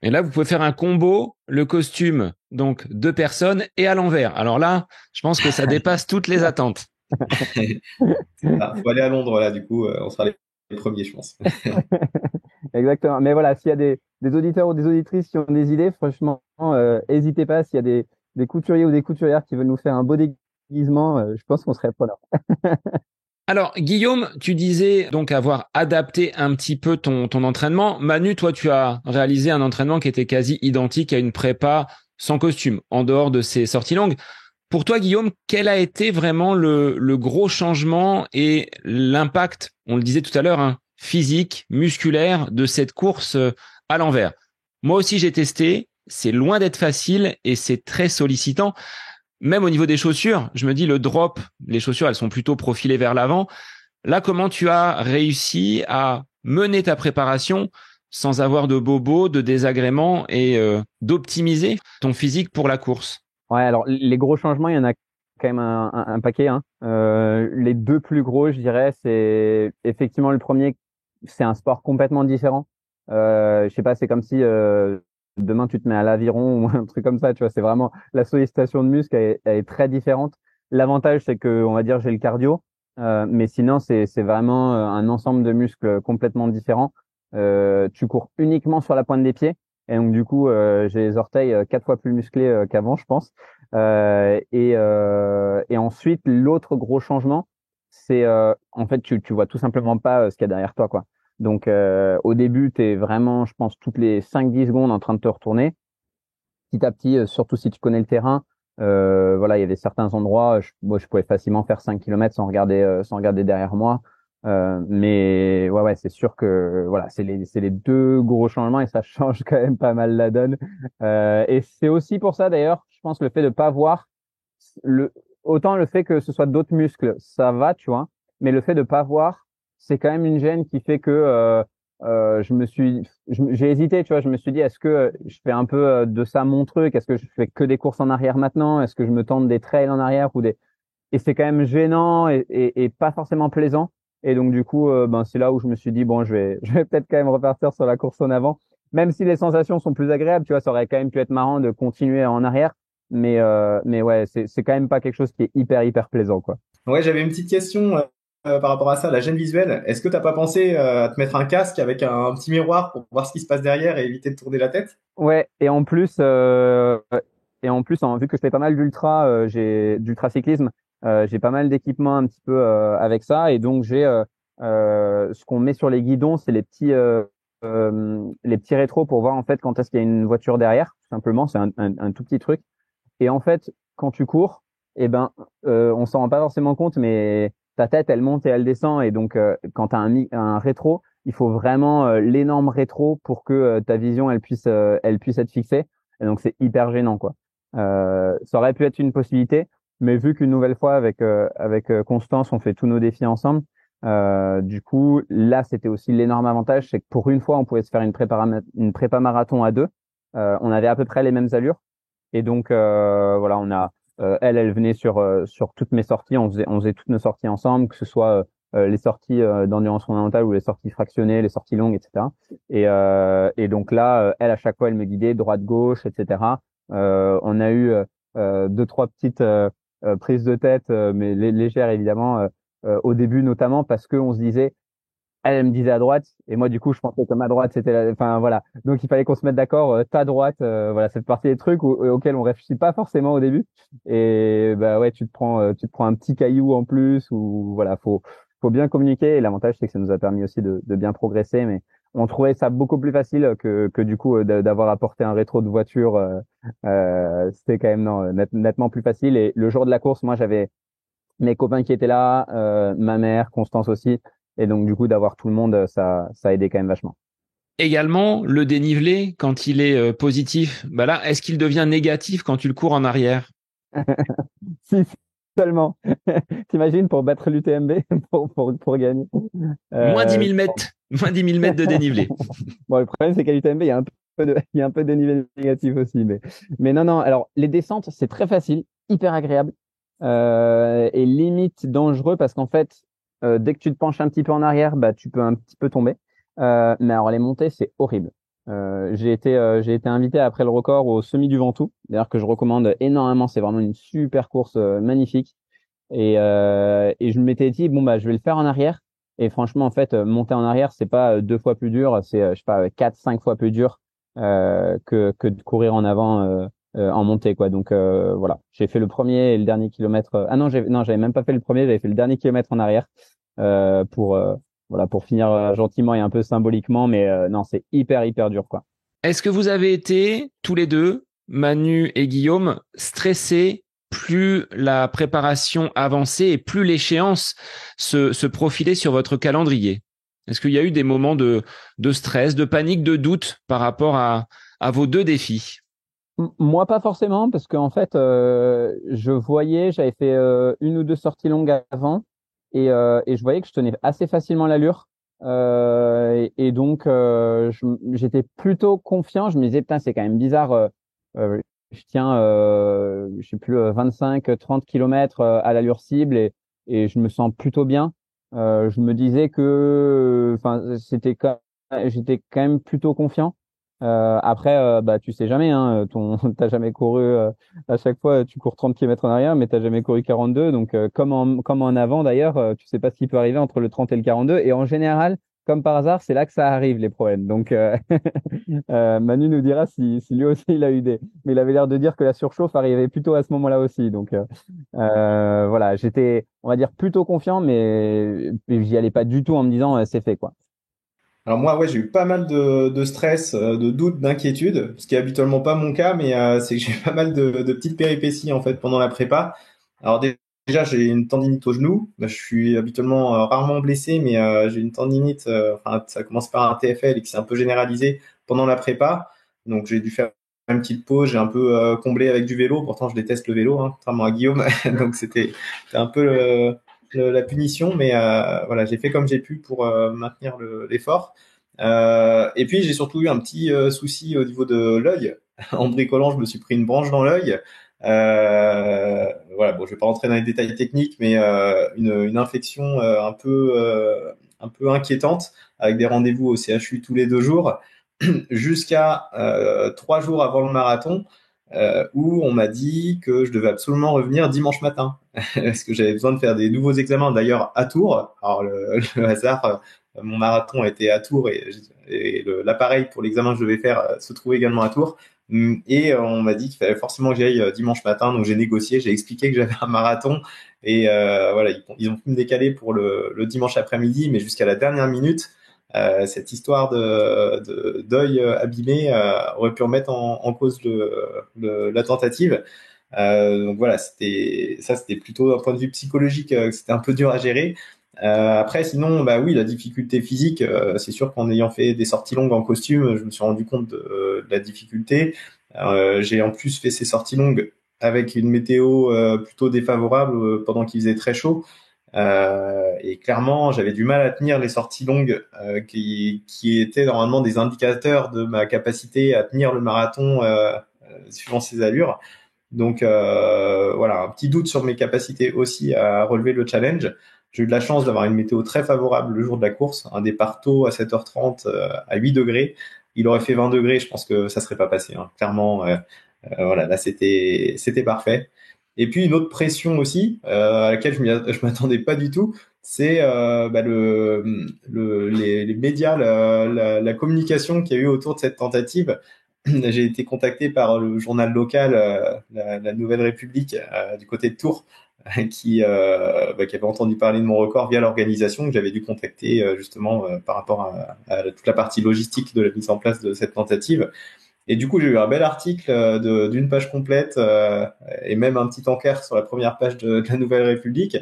Et là, vous pouvez faire un combo, le costume, donc 2 personnes et à l'envers. Alors là, je pense que ça dépasse toutes les attentes. Faut aller à Londres là, du coup, on sera les premiers, je pense. Exactement. Mais voilà, s'il y a des auditeurs ou des auditrices qui ont des idées, franchement, n'hésitez pas. S'il y a des couturiers ou des couturières qui veulent nous faire un beau déguisement, je pense qu'on serait preneur. Alors, Guillaume, tu disais donc avoir adapté un petit peu ton entraînement. Manu, toi, tu as réalisé un entraînement qui était quasi identique à une prépa sans costume, en dehors de ces sorties longues. Pour toi, Guillaume, quel a été vraiment le gros changement et l'impact, on le disait tout à l'heure, hein, physique, musculaire de cette course à l'envers? Moi aussi, j'ai testé. C'est loin d'être facile et c'est très sollicitant. Même au niveau des chaussures, je me dis le drop, les chaussures, elles sont plutôt profilées vers l'avant. Là, comment tu as réussi à mener ta préparation sans avoir de bobos, de désagréments et d'optimiser ton physique pour la course? Ouais, alors les gros changements, il y en a quand même un paquet, hein. Les deux plus gros, je dirais, c'est effectivement le premier, c'est un sport complètement différent. Je sais pas, c'est comme si demain tu te mets à l'aviron ou un truc comme ça, tu vois. C'est vraiment la sollicitation de muscles, elle est très différente. L'avantage, c'est que, on va dire, j'ai le cardio, mais sinon, c'est vraiment un ensemble de muscles complètement différents. Tu cours uniquement sur la pointe des pieds. Et donc, du coup, j'ai les orteils 4 fois plus musclés qu'avant, je pense. Et ensuite, l'autre gros changement, c'est en fait, tu vois tout simplement pas ce qu'il y a derrière toi, quoi. Donc, au début, tu es vraiment, je pense, toutes les 5-10 secondes en train de te retourner. Petit à petit, surtout si tu connais le terrain, voilà, il y avait certains endroits, moi, je pouvais facilement faire 5 kilomètres sans regarder derrière moi. Mais ouais, c'est sûr que voilà, c'est les deux gros changements et ça change quand même pas mal la donne. Et c'est aussi pour ça d'ailleurs, je pense le fait de pas voir le autant le fait que ce soit d'autres muscles, ça va, tu vois, mais le fait de pas voir, c'est quand même une gêne qui fait que j'ai hésité, tu vois, je me suis dit est-ce que je fais un peu de ça mon truc, est-ce que je fais que des courses en arrière maintenant, est-ce que je me tente des trails en arrière ou des et c'est quand même gênant et pas forcément plaisant. Et donc du coup, ben c'est là où je me suis dit bon, je vais peut-être quand même repartir sur la course en avant, même si les sensations sont plus agréables. Tu vois, ça aurait quand même pu être marrant de continuer en arrière, mais ouais, c'est quand même pas quelque chose qui est hyper plaisant, quoi. Ouais, j'avais une petite question par rapport à ça, la gêne visuelle. Est-ce que t'as pas pensé à te mettre un casque avec un petit miroir pour voir ce qui se passe derrière et éviter de tourner la tête? Ouais, vu que je fais pas mal d'ultra cyclisme, j'ai pas mal d'équipements un petit peu avec ça, et donc j'ai ce qu'on met sur les guidons, c'est les petits rétros pour voir en fait quand est-ce qu'il y a une voiture derrière, tout simplement, c'est un tout petit truc. Et en fait, quand tu cours, eh ben, on s'en rend pas forcément compte, mais ta tête, elle monte et elle descend. Et donc, quand tu as un rétro, il faut vraiment l'énorme rétro pour que ta vision, elle puisse être fixée. Et donc, c'est hyper gênant, quoi. Ça aurait pu être une possibilité, mais vu qu'une nouvelle fois, avec Constance, on fait tous nos défis ensemble, du coup, là, c'était aussi l'énorme avantage, c'est que pour une fois, on pouvait se faire une prépa marathon à deux. On avait à peu près les mêmes allures. Et donc voilà, elle venait sur toutes mes sorties, on faisait toutes nos sorties ensemble, que ce soit les sorties d'endurance fondamentale ou les sorties fractionnées, les sorties longues, etc. Et donc là, elle à chaque fois, elle me guidait droite gauche, etc. On a eu deux trois petites prises de tête, mais légères évidemment au début notamment parce que on se disait elle me disait à droite et moi du coup je pensais que ma droite c'était enfin voilà, donc il fallait qu'on se mette d'accord, ta droite, voilà, ça fait partie des trucs auxquels on réfléchit pas forcément au début. Et bah ouais, tu te prends un petit caillou en plus, ou voilà, faut bien communiquer. Et l'avantage c'est que ça nous a permis aussi de bien progresser, mais on trouvait ça beaucoup plus facile que du coup d'avoir apporté un rétro de voiture. C'était quand même non, nettement plus facile. Et le jour de la course, moi j'avais mes copains qui étaient là, ma mère, Constance aussi. Et donc, du coup, d'avoir tout le monde, ça a aidé quand même vachement. Également, le dénivelé, quand il est positif, bah là, est-ce qu'il devient négatif quand tu le cours en arrière? Si, seulement. T'imagines pour battre l'UTMB, pour gagner. Moins 10 000 Bon. mètres, moins 10 000 mètres de dénivelé. Bon, le problème, c'est qu'à l'UTMB, il y a un peu de dénivelé négatif aussi. Mais non, non. Alors, les descentes, c'est très facile, hyper agréable, et limite dangereux parce qu'en fait, dès que tu te penches un petit peu en arrière, bah, tu peux un petit peu tomber. Mais alors, les montées, c'est horrible. J'ai été invité après le record au Semi du Ventoux, d'ailleurs que je recommande énormément. C'est vraiment une super course, magnifique. Et je m'étais dit bon bah je vais le faire en arrière. Et franchement en fait monter en arrière c'est pas deux fois plus dur, c'est je sais pas 4-5 fois plus dur que de courir en avant en montée, quoi. Donc voilà, j'ai fait le premier et le dernier kilomètre. Ah non, j'avais même pas fait le premier, j'avais fait le dernier kilomètre en arrière pour voilà, pour finir gentiment et un peu symboliquement. Mais non, c'est hyper dur, quoi. Est-ce que vous avez été, tous les deux, Manu et Guillaume, stressés plus la préparation avançait et plus l'échéance se profilait sur votre calendrier? Est-ce qu'il y a eu des moments de stress, de panique, de doute par rapport à vos deux défis? Moi, pas forcément, parce qu'en fait, j'avais fait une ou deux sorties longues avant, et je voyais que je tenais assez facilement l'allure. Et donc, j'étais plutôt confiant. Je me disais, putain, c'est quand même bizarre. Je tiens, je sais plus, 25-30 kilomètres à l'allure cible et je me sens plutôt bien. Je me disais que, enfin, j'étais quand même plutôt confiant. Après, bah, tu sais jamais, hein, t'as jamais couru, à chaque fois, tu cours 30 kilomètres en arrière, mais t'as jamais couru 42. Donc, comme en avant d'ailleurs, tu sais pas ce qui peut arriver entre le 30 et le 42. Et en général, comme par hasard, c'est là que ça arrive, les problèmes. Donc, Manu nous dira si lui aussi il a eu mais il avait l'air de dire que la surchauffe arrivait plutôt à ce moment-là aussi. Donc, voilà, j'étais, on va dire, plutôt confiant, mais j'y allais pas du tout en me disant, c'est fait, quoi. Alors moi, ouais, j'ai eu pas mal de stress, de doutes, d'inquiétudes, ce qui est habituellement pas mon cas, mais c'est que j'ai eu pas mal de petites péripéties en fait pendant la prépa. Alors déjà, j'ai une tendinite au genou. Bah, je suis habituellement rarement blessé, mais j'ai une tendinite. Enfin, ça commence par un TFL et qui s'est un peu généralisé pendant la prépa. Donc j'ai dû faire une petite pause. J'ai un peu comblé avec du vélo. Pourtant, je déteste le vélo, hein, contrairement à Guillaume. Donc c'était un peu la punition, mais voilà, j'ai fait comme j'ai pu pour maintenir l'effort. Et puis j'ai surtout eu un petit souci au niveau de l'œil. En bricolant, je me suis pris une branche dans l'œil. Voilà, bon, je vais pas rentrer dans les détails techniques, mais une infection un peu inquiétante, avec des rendez-vous au CHU tous les 2 jours, jusqu'à 3 jours avant le marathon, où on m'a dit que je devais absolument revenir dimanche matin, parce que j'avais besoin de faire des nouveaux examens, d'ailleurs à Tours. Alors le hasard, mon marathon était à Tours et l'appareil pour l'examen que je devais faire se trouvait également à Tours. Et on m'a dit qu'il fallait forcément que j'y aille dimanche matin, donc j'ai négocié, j'ai expliqué que j'avais un marathon et voilà, ils ont pu me décaler pour le dimanche après-midi, mais jusqu'à la dernière minute, cette histoire d'œil abîmé aurait pu remettre en cause la tentative. Donc voilà, c'était plutôt d'un point de vue psychologique, que c'était un peu dur à gérer. Après, sinon, bah oui, la difficulté physique, c'est sûr qu'en ayant fait des sorties longues en costume, je me suis rendu compte de la difficulté. J'ai en plus fait ces sorties longues avec une météo plutôt défavorable pendant qu'il faisait très chaud. Et clairement, j'avais du mal à tenir les sorties longues qui étaient normalement des indicateurs de ma capacité à tenir le marathon suivant ses allures. Donc voilà, un petit doute sur mes capacités aussi à relever le challenge. J'ai eu de la chance d'avoir une météo très favorable le jour de la course, un départ tôt à 7h30 à 8 degrés. Il aurait fait 20 degrés, je pense que ça serait pas passé, hein. Clairement, voilà, là c'était parfait. Et puis une autre pression aussi, à laquelle je m'attendais pas du tout, c'est bah, les médias, la communication qu'il y a eu autour de cette tentative. J'ai été contacté par le journal local, la Nouvelle République, du côté de Tours, qui avait entendu parler de mon record via l'organisation, que j'avais dû contacter justement par rapport à toute la partie logistique de la mise en place de cette tentative. Et du coup, j'ai eu un bel article d'une page complète et même un petit encart sur la première page de la Nouvelle République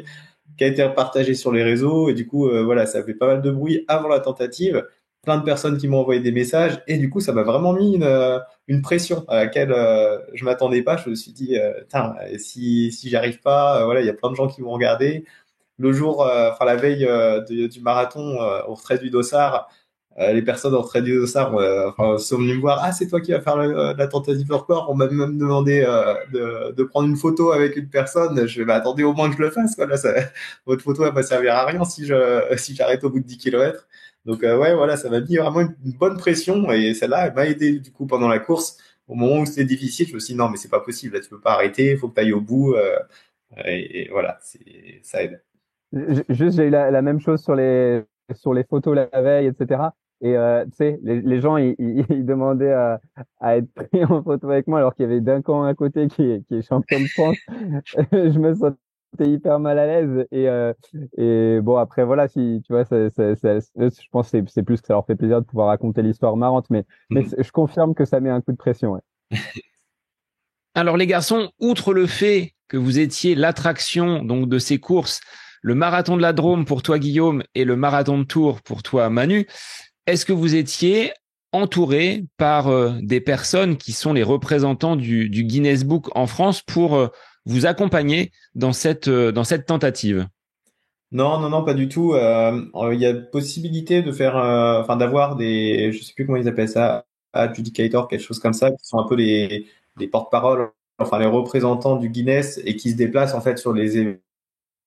qui a été partagé sur les réseaux. Et du coup, voilà, ça fait pas mal de bruit avant la tentative. Plein de personnes qui m'ont envoyé des messages. Et du coup, ça m'a vraiment mis une pression à laquelle je m'attendais pas. Je me suis dit, si j'y arrive pas, voilà, il y a plein de gens qui vont regarder. Le jour, enfin la veille du marathon au retrait du Dossard, les personnes au retrait du Dossard enfin, sont venues me voir. Ah, c'est toi qui vas faire la tentative de record. On m'a même demandé de prendre une photo avec une personne. Je vais attendez au moins que je le fasse. Quoi. Là, votre photo elle va servir à rien si j'arrête au bout de 10 kilomètres. Donc ouais, voilà, ça m'a mis vraiment une bonne pression et celle-là, elle m'a aidé du coup pendant la course. Au moment où c'était difficile, je me suis dit non, mais c'est pas possible. Là, tu peux pas arrêter. Il faut que tu ailles au bout. Et voilà, ça aide. Juste, j'ai eu la même chose sur les photos la veille, etc. Et tu sais, les gens, ils demandaient à être pris en photo avec moi alors qu'il y avait Duncan à côté qui est champion de France. Je me sentais hyper mal à l'aise. Et bon, après, voilà, si tu vois, je pense que c'est plus que ça leur fait plaisir de pouvoir raconter l'histoire marrante. Mais je confirme que ça met un coup de pression. Ouais. Alors les garçons, outre le fait que vous étiez l'attraction donc de ces courses, le marathon de la Drôme pour toi Guillaume et le marathon de Tours pour toi Manu, est-ce que vous étiez entouré par des personnes qui sont les représentants du Guinness Book en France pour vous accompagner dans cette tentative? Non, non, non, pas du tout. Il y a possibilité de faire, enfin, d'avoir des, je sais plus comment ils appellent ça, adjudicators, quelque chose comme ça, qui sont un peu les porte-paroles, enfin les représentants du Guinness et qui se déplacent en fait sur les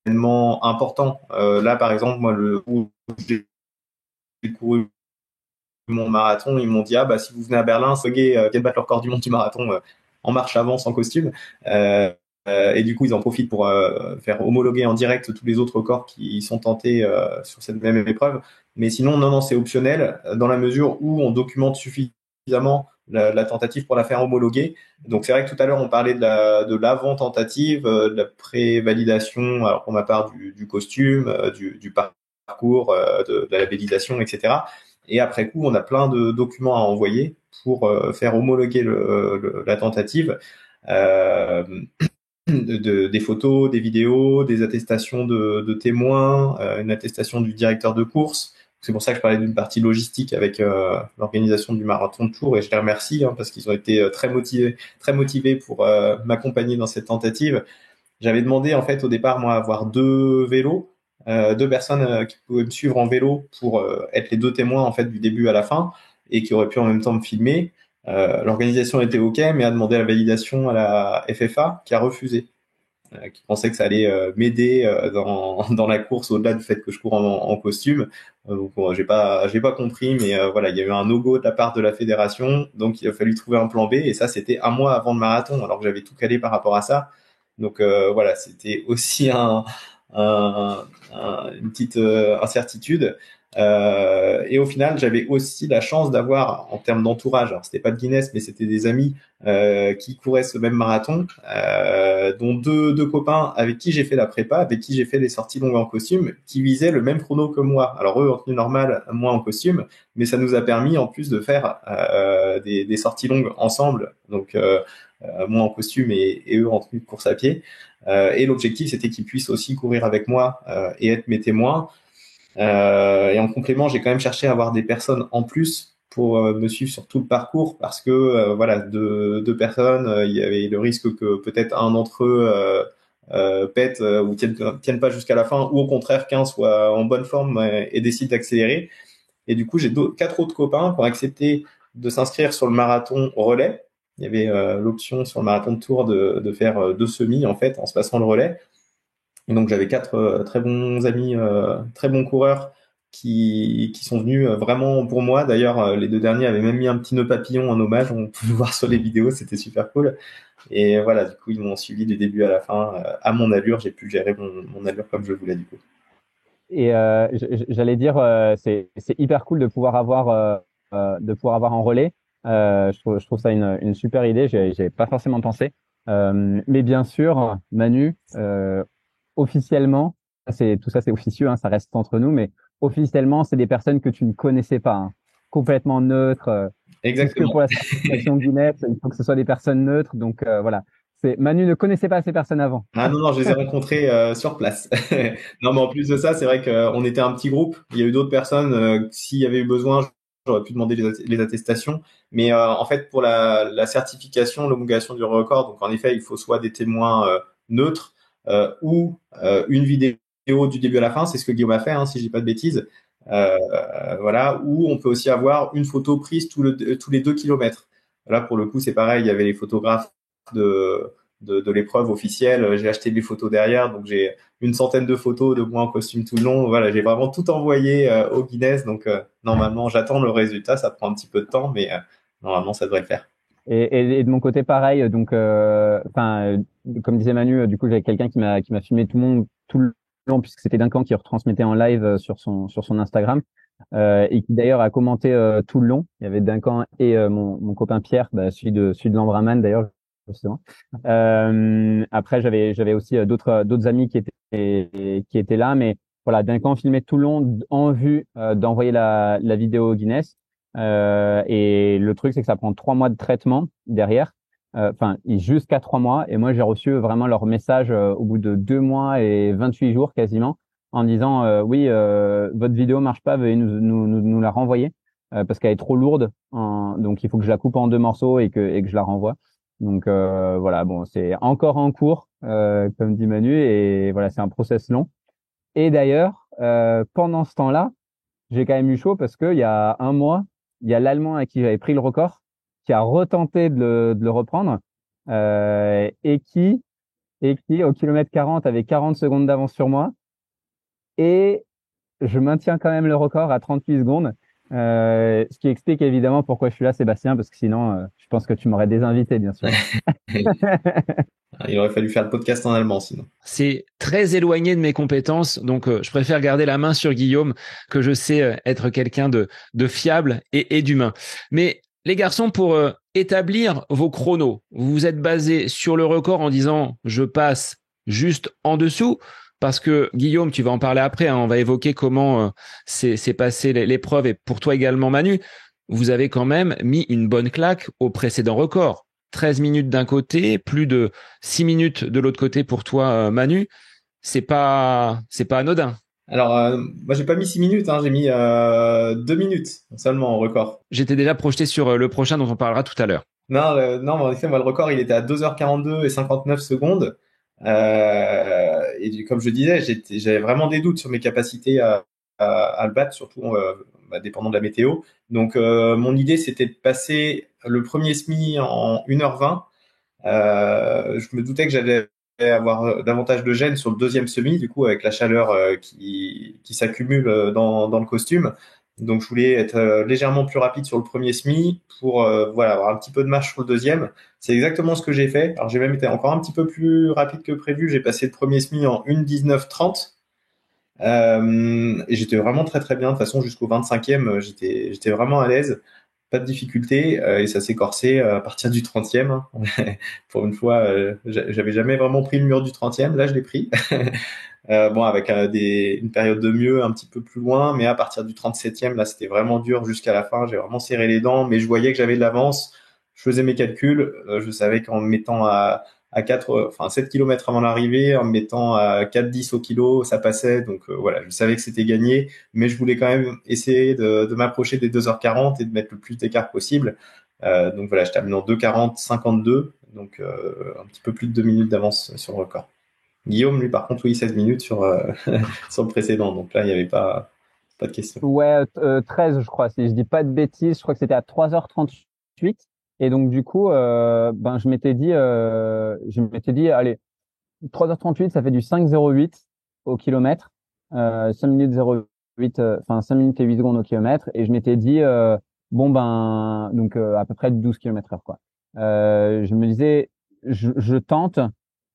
événements importants. Là, par exemple, moi, le où j'ai couru mon marathon, ils m'ont dit ah bah si vous venez à Berlin, Fogé vient de battre le record du monde du marathon en marche avant sans costume. Euh, et du coup, ils en profitent pour faire homologuer en direct tous les autres records qui sont tentés sur cette même épreuve. Mais sinon, non, non, c'est optionnel dans la mesure où on documente suffisamment la tentative pour la faire homologuer. Donc c'est vrai que tout à l'heure on parlait de l'avant tentative, de la pré-validation, alors pour ma part du costume, du parcours, de la labellisation, etc. Et après coup, on a plein de documents à envoyer pour faire homologuer la tentative. Euh, des photos, des vidéos, des attestations de témoins, une attestation du directeur de course. C'est pour ça que je parlais d'une partie logistique avec l'organisation du marathon de Tours et je les remercie parce qu'ils ont été très motivés pour m'accompagner dans cette tentative. J'avais demandé en fait au départ moi à avoir deux vélos, deux personnes qui pouvaient me suivre en vélo pour être les deux témoins en fait du début à la fin et qui auraient pu en même temps me filmer. L'organisation était ok, mais a demandé la validation à la FFA qui a refusé, qui pensait que ça allait m'aider dans la course au-delà du fait que je cours en costume. Donc bon, j'ai pas compris, mais voilà, il y a eu un no-go de la part de la fédération, donc il a fallu trouver un plan B et ça c'était un mois avant le marathon, alors que j'avais tout calé par rapport à ça. Donc voilà, c'était aussi un, une petite incertitude. Et au final, j'avais aussi la chance d'avoir, en termes d'entourage, alors c'était pas de Guinness, mais c'était des amis qui couraient ce même marathon, dont deux copains avec qui j'ai fait la prépa, avec qui j'ai fait des sorties longues en costume, qui visaient le même chrono que moi. Alors eux en tenue normale, moi en costume, mais ça nous a permis en plus de faire des sorties longues ensemble. Donc moi en costume et eux en tenue de course à pied. Et l'objectif, c'était qu'ils puissent aussi courir avec moi et être mes témoins. Et en complément, j'ai quand même cherché à avoir des personnes en plus pour me suivre sur tout le parcours parce que voilà, deux personnes, il y avait le risque que peut-être un d'entre eux pète ou tienne pas jusqu'à la fin, ou au contraire qu'un soit en bonne forme et décide d'accélérer. Et du coup, j'ai quatre autres copains qui ont accepté de s'inscrire sur le marathon relais. Il y avait l'option sur le marathon de Tours de faire deux semis en fait en se passant le relais. Et donc j'avais quatre très bons amis, très bons coureurs qui sont venus vraiment pour moi. D'ailleurs, les deux derniers avaient même mis un petit nœud papillon en hommage. On pouvait le voir sur les vidéos, c'était super cool. Et voilà, du coup, ils m'ont suivi du début à la fin, à mon allure. J'ai pu gérer mon allure comme je voulais, du coup. Et j'allais dire, c'est hyper cool de pouvoir avoir un relais. Je trouve ça une super idée. J'ai pas forcément pensé. Mais bien sûr, Manu, officiellement, tout ça, c'est officieux, hein, ça reste entre nous, mais officiellement, c'est des personnes que tu ne connaissais pas, hein, complètement neutres, puisque Exactement. pour la certification Guinness, il faut que ce soit des personnes neutres. Donc voilà, Manu ne connaissait pas ces personnes avant. Ah non, non, je les ai rencontrés sur place. Non, mais en plus de ça, c'est vrai qu'on était un petit groupe. Il y a eu d'autres personnes. S'il y avait eu besoin, j'aurais pu demander les attestations. Mais en fait, pour la certification, l'homologation du record, donc en effet, il faut soit des témoins neutres ou une vidéo du début à la fin. C'est ce que Guillaume a fait, hein, si je dis pas de bêtises. Voilà. Ou on peut aussi avoir une photo prise tous les 2 kilomètres. Là, pour le coup, c'est pareil. Il y avait les photographes de l'épreuve officielle. J'ai acheté des photos derrière, donc j'ai une centaine de photos de moi en costume tout le long. Voilà, j'ai vraiment tout envoyé au Guinness, donc normalement j'attends le résultat. Ça prend un petit peu de temps, mais normalement ça devrait le faire. Et de mon côté, pareil. Donc, enfin, comme disait Manu, du coup, j'avais quelqu'un qui m'a filmé tout le monde tout le long, puisque c'était Duncan qui retransmettait en live sur son Instagram, et qui d'ailleurs a commenté tout le long. Il y avait Duncan et mon copain Pierre, bah, celui de l'Ambraman d'ailleurs. Justement. Après, j'avais aussi d'autres amis qui étaient là, mais voilà, Duncan filmait tout le long en vue d'envoyer la vidéo au Guinness. Et le truc, c'est que ça prend 3 mois de traitement derrière, enfin jusqu'à 3 mois. Et moi, j'ai reçu vraiment leur message au bout de 2 mois et 28 jours quasiment, en disant oui, votre vidéo marche pas, veuillez nous la renvoyer parce qu'elle est trop lourde. Donc, il faut que je la coupe en 2 morceaux et que je la renvoie. Donc voilà, bon, c'est encore en cours, comme dit Manu, et voilà, c'est un process long. Et d'ailleurs, pendant ce temps-là, j'ai quand même eu chaud parce qu'il y a un mois, il y a l'Allemand à qui j'avais pris le record qui a retenté de le reprendre et qui, au kilomètre 40, avait 40 secondes d'avance sur moi. Et je maintiens quand même le record à 38 secondes. Ce qui explique évidemment pourquoi je suis là, Sébastien, parce que sinon, je pense que tu m'aurais désinvité, bien sûr. Il aurait fallu faire le podcast en allemand sinon. C'est très éloigné de mes compétences, donc je préfère garder la main sur Guillaume, que je sais être quelqu'un de fiable et d'humain. Mais les garçons, pour établir vos chronos, vous vous êtes basés sur le record en disant je passe juste en dessous, parce que Guillaume, tu vas en parler après, hein, on va évoquer comment s'est passée l'épreuve, et pour toi également Manu, vous avez quand même mis une bonne claque au précédent record. 13 minutes d'un côté, plus de 6 minutes de l'autre côté pour toi, Manu. C'est pas anodin. Alors, moi, j'ai pas mis 6 minutes, hein, j'ai mis 2 minutes seulement au record. J'étais déjà projeté sur le prochain dont on parlera tout à l'heure. Non, non, en effet, moi, le record, il était à 2h42 et 59 secondes. Et comme je disais, j'avais vraiment des doutes sur mes capacités à le battre, surtout dépendant de la météo. Donc, mon idée, c'était de passer le premier semi en 1h20. Je me doutais que j'allais avoir davantage de gêne sur le deuxième semi, du coup, avec la chaleur qui s'accumule dans le costume. Donc, je voulais être légèrement plus rapide sur le premier semi pour voilà, avoir un petit peu de marche sur le deuxième. C'est exactement ce que j'ai fait. Alors, j'ai même été encore un petit peu plus rapide que prévu. J'ai passé le premier semi en 1:19:30. Et j'étais vraiment très très bien. De toute façon, jusqu'au 25e, j'étais vraiment à l'aise. Pas de difficulté, et ça s'est corsé à partir du 30e. Hein. Pour une fois, j'avais jamais vraiment pris le mur du 30e. Là, je l'ai pris. Bon, avec une période de mieux un petit peu plus loin, mais à partir du 37e, là, c'était vraiment dur jusqu'à la fin. J'ai vraiment serré les dents, mais je voyais que j'avais de l'avance. Je faisais mes calculs. Je savais qu'en me mettant à 7 kilomètres avant l'arrivée, en me mettant à 4,10 au kilo, ça passait. Donc voilà, je savais que c'était gagné, mais je voulais quand même essayer de m'approcher des 2h40 et de mettre le plus d'écart possible. Donc voilà, je termine en 2:40,52, donc un petit peu plus de 2 minutes d'avance sur le record. Guillaume, lui, par contre, oui, 16 minutes sur, sur le précédent. Donc là, il n'y avait pas de question. Ouais, 13, je crois, si je dis pas de bêtises, je crois que c'était à 3h38. Et donc, du coup, ben, je m'étais dit, allez, 3h38, ça fait du 5,08 au kilomètre, 5 minutes 0,8, enfin 5 minutes et 8 secondes au kilomètre. Et je m'étais dit, bon ben, donc à peu près 12 km/h, quoi. Je me disais, je tente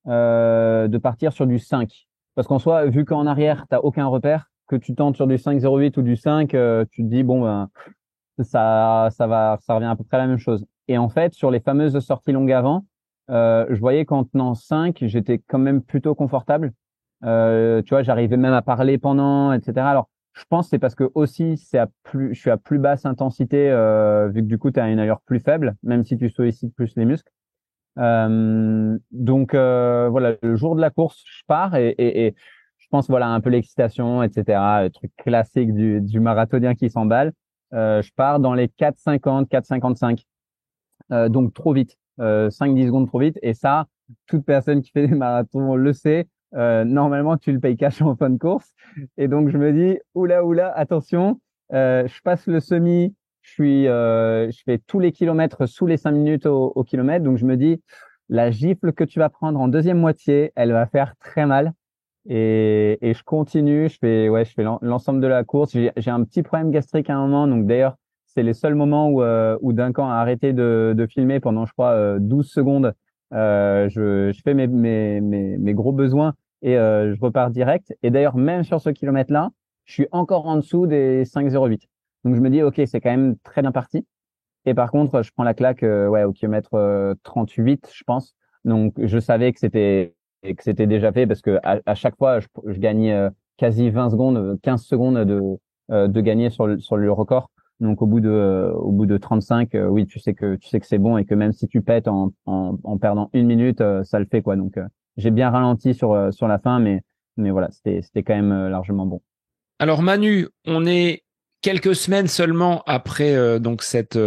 de partir sur du 5. Parce qu'en soi, vu qu'en arrière, t'as aucun repère, que tu tentes sur du 5,08 ou du 5, tu te dis, bon ben, ça revient à peu près à la même chose. Et en fait, sur les fameuses sorties longues avant, je voyais qu'en tenant 5, j'étais quand même plutôt confortable. Tu vois, j'arrivais même à parler pendant, etc. Alors, je pense que c'est parce que aussi je suis à plus basse intensité, vu que du coup, tu as une allure plus faible, même si tu sollicites plus les muscles. Donc voilà, le jour de la course, je pars et je pense voilà un peu l'excitation, etc. Le truc classique du marathonien qui s'emballe. Je pars dans les 4,50, 4,55. Donc trop vite, 5-10 secondes trop vite. Et ça, toute personne qui fait des marathons le sait. Normalement, tu le payes cash en fin de course. Et donc je me dis, oula, attention, je passe le semi. Je fais tous les kilomètres sous les 5 minutes au kilomètre. Donc, je me dis, la gifle que tu vas prendre en deuxième moitié, elle va faire très mal. Et je continue, je fais l'ensemble de la course. J'ai un petit problème gastrique à un moment. Donc, d'ailleurs, c'est les seuls moments où Duncan a arrêté de filmer pendant, je crois, 12 secondes. Je fais mes gros besoins et je repars direct. Et d'ailleurs, même sur ce kilomètre-là, je suis encore en dessous des 5,08. Donc je me dis, ok, c'est quand même très bien parti. Et par contre, je prends la claque ouais, au kilomètre 38, je pense. Donc je savais que c'était déjà fait parce que à chaque fois, je gagnais quasi 20 secondes, 15 secondes de gagner sur le record. Donc au bout de 35, oui, tu sais que c'est bon et que même si tu pètes en perdant une minute, ça le fait quoi. Donc j'ai bien ralenti sur la fin, mais voilà, c'était quand même largement bon. Alors Manu, on est quelques semaines seulement après donc cette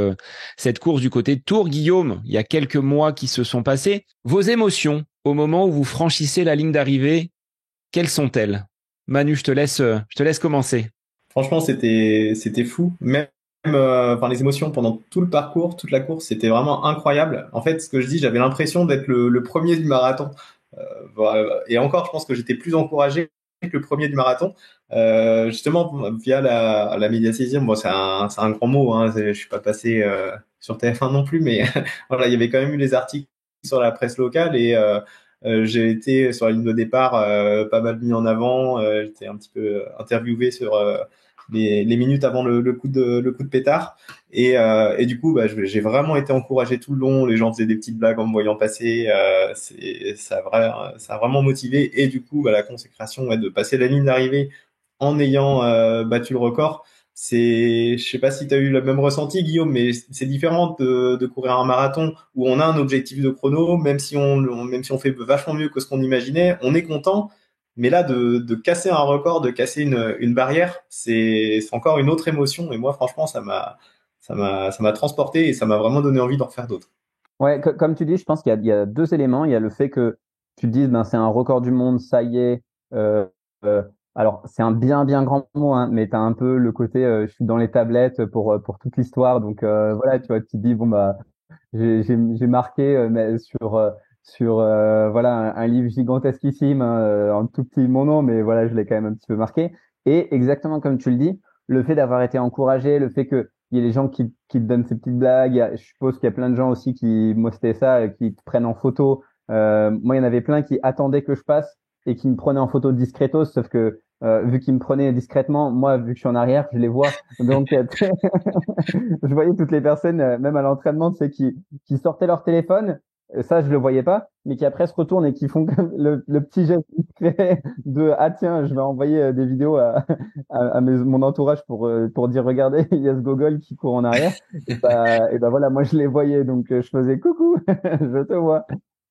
course du côté de Tours. Guillaume, il y a quelques mois qui se sont passés. Vos émotions au moment où vous franchissez la ligne d'arrivée, quelles sont-elles ? Manu, je te laisse commencer. Franchement, c'était fou. Même enfin, les émotions pendant tout le parcours, toute la course, c'était vraiment incroyable. En fait, ce que je dis, j'avais l'impression d'être le premier du marathon. Voilà. Et encore, je pense que j'étais plus encouragé que le premier du marathon. Justement, via la médiatisation, bon, c'est un grand mot, hein, je suis pas passé sur TF1 non plus, mais voilà, il y avait quand même eu les articles sur la presse locale et j'ai été sur la ligne de départ pas mal mis en avant. J'étais un petit peu interviewé sur les minutes avant le coup de pétard. Et du coup, bah, j'ai vraiment été encouragé tout le long. Les gens faisaient des petites blagues en me voyant passer. Ça a vraiment motivé. Et du coup, bah, la consécration, ouais, de passer la ligne d'arrivée en ayant battu le record. Je sais pas si tu as eu le même ressenti, Guillaume, mais c'est différent de courir un marathon où on a un objectif de chrono, même si on fait vachement mieux que ce qu'on imaginait, on est content. Mais là, de casser un record, de casser une barrière, c'est encore une autre émotion. Et moi, franchement, ça m'a transporté et ça m'a vraiment donné envie d'en refaire d'autres. Ouais, comme tu dis, je pense qu'il y a deux éléments. Il y a le fait que tu te dises, ben, c'est un record du monde, ça y est. Euh, euh, alors, c'est un bien, bien grand mot, hein, mais tu as un peu le côté, je suis dans les tablettes pour toute l'histoire. Donc, voilà, tu vois, tu te dis, bon, bah, j'ai marqué mais sur voilà un livre gigantesquissime en tout petit mon nom, mais voilà, je l'ai quand même un petit peu marqué. Et exactement comme tu le dis, le fait d'avoir été encouragé, le fait que il y ait les gens qui te donnent ces petites blagues, je suppose qu'il y a plein de gens aussi qui, moi c'était ça, qui te prennent en photo. Moi, il y en avait plein qui attendaient que je passe et qui me prenaient en photo discretos, sauf que vu qu'ils me prenaient discrètement, moi, vu que je suis en arrière, je les vois. Donc, je voyais toutes les personnes, même à l'entraînement, tu sais, qui sortaient leur téléphone. Ça, je le voyais pas, mais qui après se retournent et qui font comme le petit geste discret de ah tiens, je vais envoyer des vidéos mon entourage pour dire regardez, il y a ce gogol qui court en arrière. Et bah voilà, moi je les voyais, donc je faisais coucou, je te vois.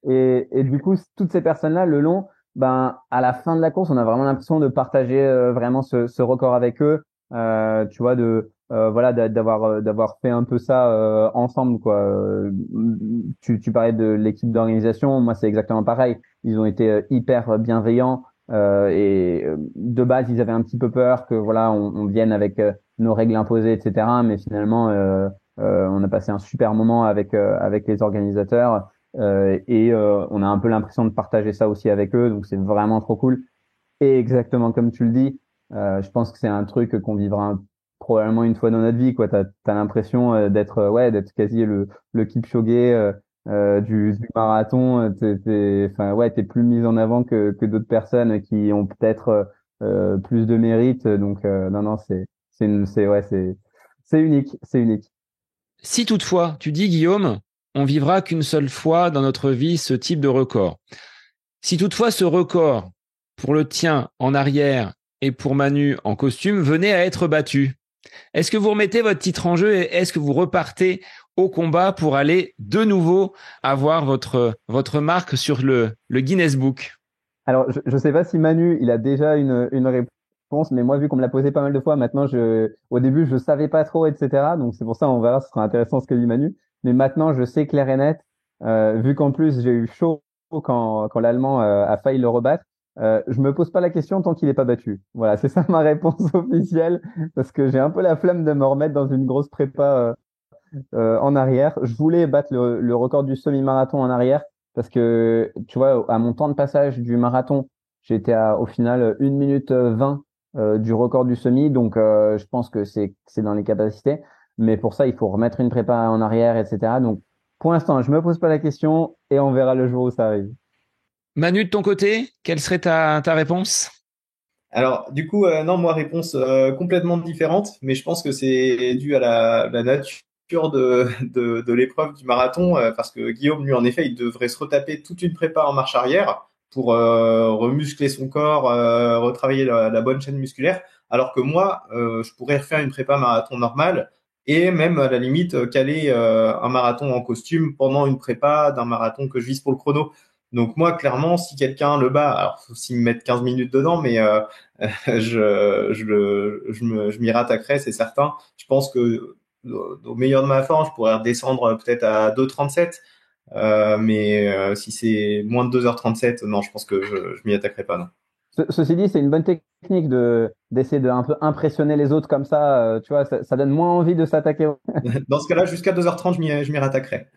Et du coup, toutes ces personnes-là, le long, ben à la fin de la course, on a vraiment l'impression de partager vraiment ce record avec eux. Tu vois, voilà d'avoir fait un peu ça ensemble quoi. Tu parlais de l'équipe d'organisation, moi c'est exactement pareil. Ils ont été hyper bienveillants et de base ils avaient un petit peu peur que voilà on vienne avec nos règles imposées etc. Mais finalement on a passé un super moment avec les organisateurs et on a un peu l'impression de partager ça aussi avec eux, donc c'est vraiment trop cool. Et exactement comme tu le dis, je pense que c'est un truc qu'on vivra probablement une fois dans notre vie, quoi. T'as l'impression d'être ouais, d'être quasi le Kipchoge du marathon. Enfin, ouais, t'es plus mis en avant que d'autres personnes qui ont peut-être plus de mérite. Donc, non, non, ouais, c'est unique, c'est unique. Si toutefois, tu dis, Guillaume, on vivra qu'une seule fois dans notre vie ce type de record. Si toutefois ce record, pour le tien en arrière et pour Manu en costume, venait à être battu, est-ce que vous remettez votre titre en jeu et est-ce que vous repartez au combat pour aller de nouveau avoir votre marque sur le Guinness Book? Alors, je sais pas si Manu, il a déjà une réponse, mais moi, vu qu'on me l'a posé pas mal de fois, maintenant, au début, je savais pas trop, etc. Donc, c'est pour ça, on verra, ce sera intéressant ce que dit Manu. Mais maintenant, je sais clair et net, vu qu'en plus, j'ai eu chaud quand l'Allemand a failli le rebattre. Je me pose pas la question tant qu'il est pas battu. Voilà, c'est ça ma réponse officielle, parce que j'ai un peu la flemme de me remettre dans une grosse prépa en arrière. Je voulais battre le record du semi-marathon en arrière parce que, tu vois, à mon temps de passage du marathon, j'étais au final 1 minute 20 du record du semi. Donc, je pense que c'est dans les capacités. Mais pour ça, il faut remettre une prépa en arrière, etc. Donc, pour l'instant, je me pose pas la question et on verra le jour où ça arrive. Manu, de ton côté, quelle serait ta réponse? Alors, du coup, non, moi, réponse complètement différente, mais je pense que c'est dû à la nature de l'épreuve du marathon, parce que Guillaume, lui, en effet, il devrait se retaper toute une prépa en marche arrière pour remuscler son corps, retravailler la bonne chaîne musculaire, alors que moi, je pourrais refaire une prépa marathon normale et même, à la limite, caler un marathon en costume pendant une prépa d'un marathon que je vise pour le chrono. Donc moi, clairement, si quelqu'un le bat, alors faut s'il me met 15 minutes dedans, mais je m'y rattaquerai, c'est certain. Je pense que au meilleur de ma forme, je pourrais redescendre peut-être à 2h37. Mais si c'est moins de 2h37, non, je pense que je m'y attaquerai pas, non. Ceci dit, c'est une bonne technique d'essayer de un peu impressionner les autres comme ça. Tu vois, ça donne moins envie de s'attaquer. Dans ce cas-là, jusqu'à 2h30, je m'y rattaquerai.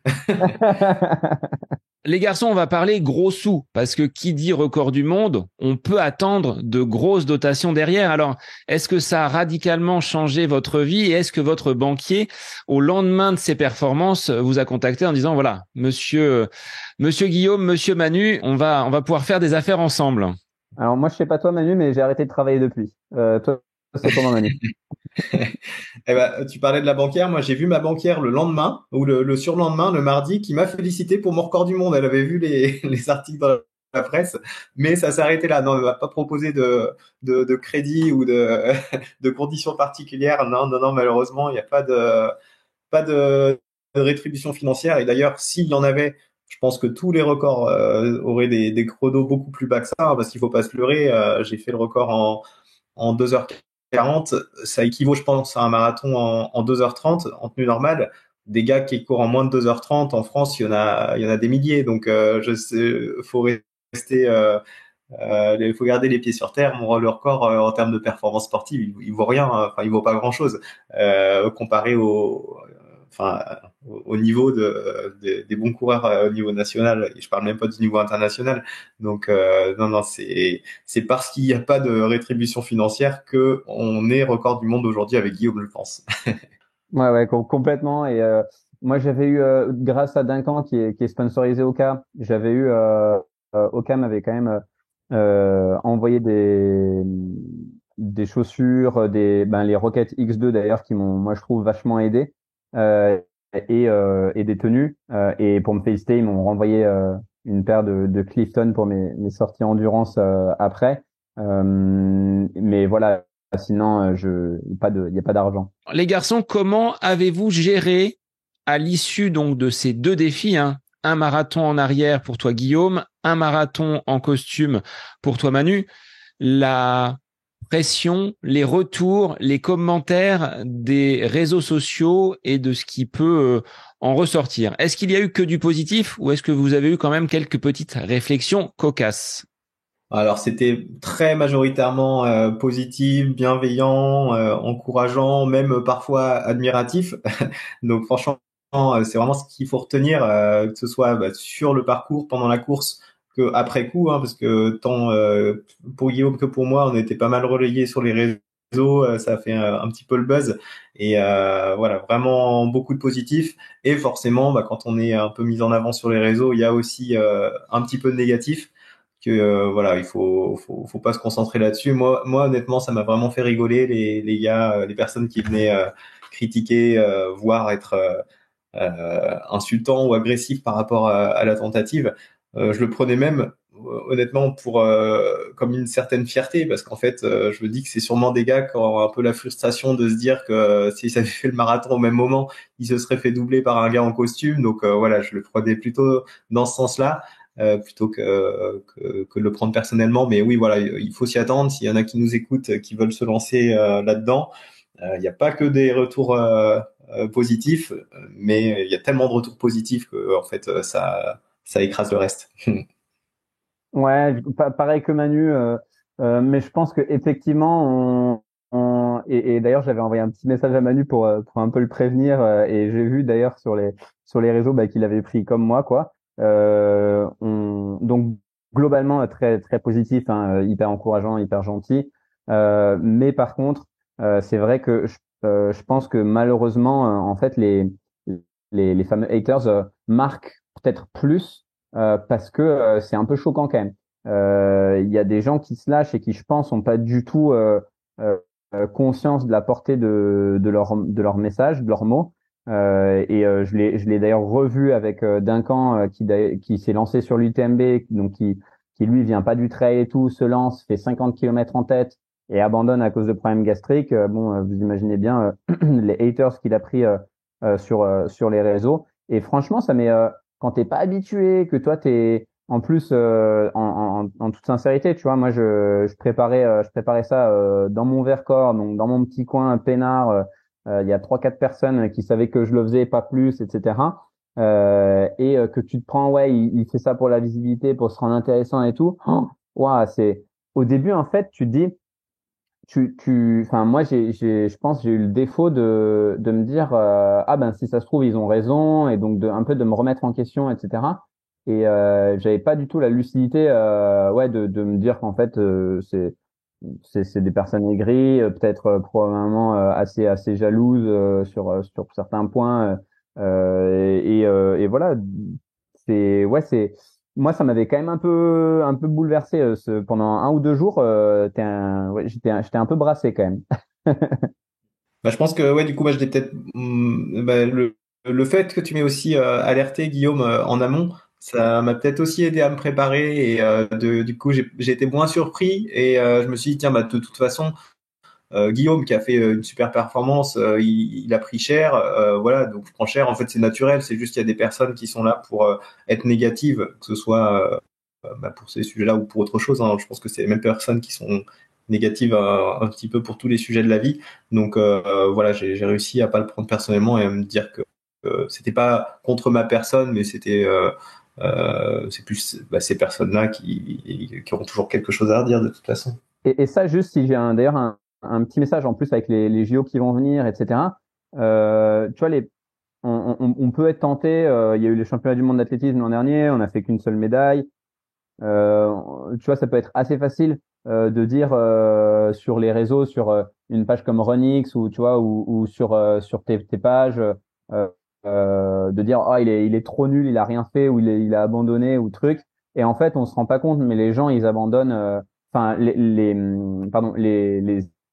Les garçons, on va parler gros sous, parce que qui dit record du monde, on peut attendre de grosses dotations derrière. Alors, est-ce que ça a radicalement changé votre vie et est-ce que votre banquier, au lendemain de ses performances, vous a contacté en disant, voilà, monsieur Guillaume, monsieur Manu, on va pouvoir faire des affaires ensemble? Alors moi, je sais pas toi, Manu, mais j'ai arrêté de travailler depuis. Toi, c'est comment, Manu? Eh ben, tu parlais de la banquière. Moi, j'ai vu ma banquière le lendemain ou le surlendemain, le mardi, qui m'a félicité pour mon record du monde. Elle avait vu les articles dans la presse, mais ça s'est arrêté là. Non, elle m'a pas proposé de crédit ou de conditions particulières. Non, non, non, malheureusement, il n'y a pas de rétribution financière. Et d'ailleurs, s'il y en avait, je pense que tous les records auraient des chronos beaucoup plus bas que ça, hein, parce qu'il faut pas se leurrer. J'ai fait le record en 2h40. Ça équivaut, je pense, à un marathon en 2h30 en tenue normale. Des gars qui courent en moins de 2h30 en France, il y en a des milliers. Donc, je sais, faut rester, faut garder les pieds sur terre. Le record en termes de performance sportive, il vaut rien. Hein. Enfin, il vaut pas grand chose comparé enfin, au niveau des bons coureurs au niveau national. Et je parle même pas du niveau international. Donc, non, non, c'est parce qu'il n'y a pas de rétribution financière que on est record du monde aujourd'hui avec Guillaume, je pense. Ouais, ouais, complètement. Et moi, j'avais eu, grâce à Duncan qui est sponsorisé Oka, j'avais eu, Oka m'avait quand même envoyé des chaussures, les Rocket X2 d'ailleurs, qui m'ont, moi, je trouve, vachement aidé, euh, et des tenues. Et pour me féliciter, ils m'ont renvoyé une paire de Clifton pour mes sorties endurance après. Mais voilà, sinon, il y a pas d'argent. Les garçons, comment avez-vous géré à l'issue donc de ces deux défis, hein, un marathon en arrière pour toi Guillaume, un marathon en costume pour toi Manu, la pression, les retours, les commentaires des réseaux sociaux et de ce qui peut en ressortir? Est-ce qu'il y a eu que du positif ou est-ce que vous avez eu quand même quelques petites réflexions cocasses? Alors, c'était très majoritairement positif, bienveillant, encourageant, même parfois admiratif. Donc, franchement, c'est vraiment ce qu'il faut retenir, que ce soit sur le parcours, pendant la course, que après coup, hein, parce que tant pour Guillaume que pour moi, on était pas mal relayés sur les réseaux, ça a fait un petit peu le buzz. Et voilà, vraiment beaucoup de positifs. Et forcément, quand on est un peu mis en avant sur les réseaux, il y a aussi un petit peu de négatif que voilà, il faut pas se concentrer là-dessus. Moi honnêtement, ça m'a vraiment fait rigoler les gars, les personnes qui venaient critiquer, voire être insultant ou agressif par rapport à la tentative. Je le prenais même honnêtement pour comme une certaine fierté parce qu'en fait, je me dis que c'est sûrement des gars qui ont un peu la frustration de se dire que s'ils avaient fait le marathon au même moment, ils se seraient fait doubler par un gars en costume. Donc voilà, je le prenais plutôt dans ce sens-là plutôt que de le prendre personnellement. Mais oui, voilà, il faut s'y attendre. S'il y en a qui nous écoutent, qui veulent se lancer là-dedans, il n'y a pas que des retours positifs, mais il y a tellement de retours positifs que en fait, ça écrase le reste. Ouais, pareil que Manu, mais je pense que effectivement, et d'ailleurs j'avais envoyé un petit message à Manu pour un peu le prévenir, et j'ai vu d'ailleurs sur les réseaux qu'il avait pris comme moi quoi. Donc globalement très très positif, hein, hyper encourageant, hyper gentil. Mais par contre, c'est vrai que je pense que malheureusement, en fait les fameux haters marquent peut-être plus parce que c'est un peu choquant quand même. Il y a des gens qui se lâchent et qui, je pense, ont pas du tout euh, conscience de la portée de leur message, de leurs mots. Je l'ai d'ailleurs revu avec Duncan qui s'est lancé sur l'UTMB, donc qui lui vient pas du trail et tout, se lance, fait 50 km en tête et abandonne à cause de problèmes gastriques. Vous imaginez bien les haters qu'il a pris sur les réseaux. Et franchement, ça met quand t'es pas habitué, que toi t'es en plus en toute sincérité, tu vois, moi je préparais ça dans mon Vercors, donc dans mon petit coin peinard. Il y a trois quatre personnes qui savaient que je le faisais, pas plus, etc. Que tu te prends, ouais, il fait ça pour la visibilité, pour se rendre intéressant et tout. Oh, ouah, au début, en fait, tu te dis, enfin, moi, je pense, j'ai eu le défaut de me dire, ah ben, si ça se trouve, ils ont raison, et donc un peu de me remettre en question, etc. Et j'avais pas du tout la lucidité, ouais, de me dire qu'en fait, c'est des personnes aigries, peut-être probablement assez jalouses sur certains points, et voilà, c'est moi, ça m'avait quand même un peu bouleversé pendant 1 ou 2 jours. Ouais, j'étais un peu brassé quand même. Bah, je pense que ouais, du coup, bah, je l'ai peut-être bah, le fait que tu m'aies aussi alerté, Guillaume, en amont, ça m'a peut-être aussi aidé à me préparer et du coup, j'ai été moins surpris et je me suis dit tiens, bah, de toute façon, Guillaume qui a fait une super performance, il a pris cher, voilà, donc je prends cher. En fait, c'est naturel, c'est juste qu'il y a des personnes qui sont là pour être négatives, que ce soit bah, pour ces sujets-là ou pour autre chose, hein. Je pense que c'est les mêmes personnes qui sont négatives un petit peu pour tous les sujets de la vie. Donc voilà, j'ai réussi à pas le prendre personnellement et à me dire que c'était pas contre ma personne, mais c'est plus bah, ces personnes-là qui auront toujours quelque chose à redire de toute façon. Et ça, juste si j'ai d'ailleurs un petit message en plus avec les JO qui vont venir, etc. Tu vois, on peut être tenté. Il y a eu les championnats du monde d'athlétisme l'an dernier, on n'a fait qu'une seule médaille. Tu vois, ça peut être assez facile de dire sur les réseaux, sur une page comme Runix ou tu vois, ou sur tes pages, de dire ah il est trop nul, il a rien fait ou il a abandonné ou truc. Et en fait, on se rend pas compte, mais les gens ils abandonnent. Enfin, pardon,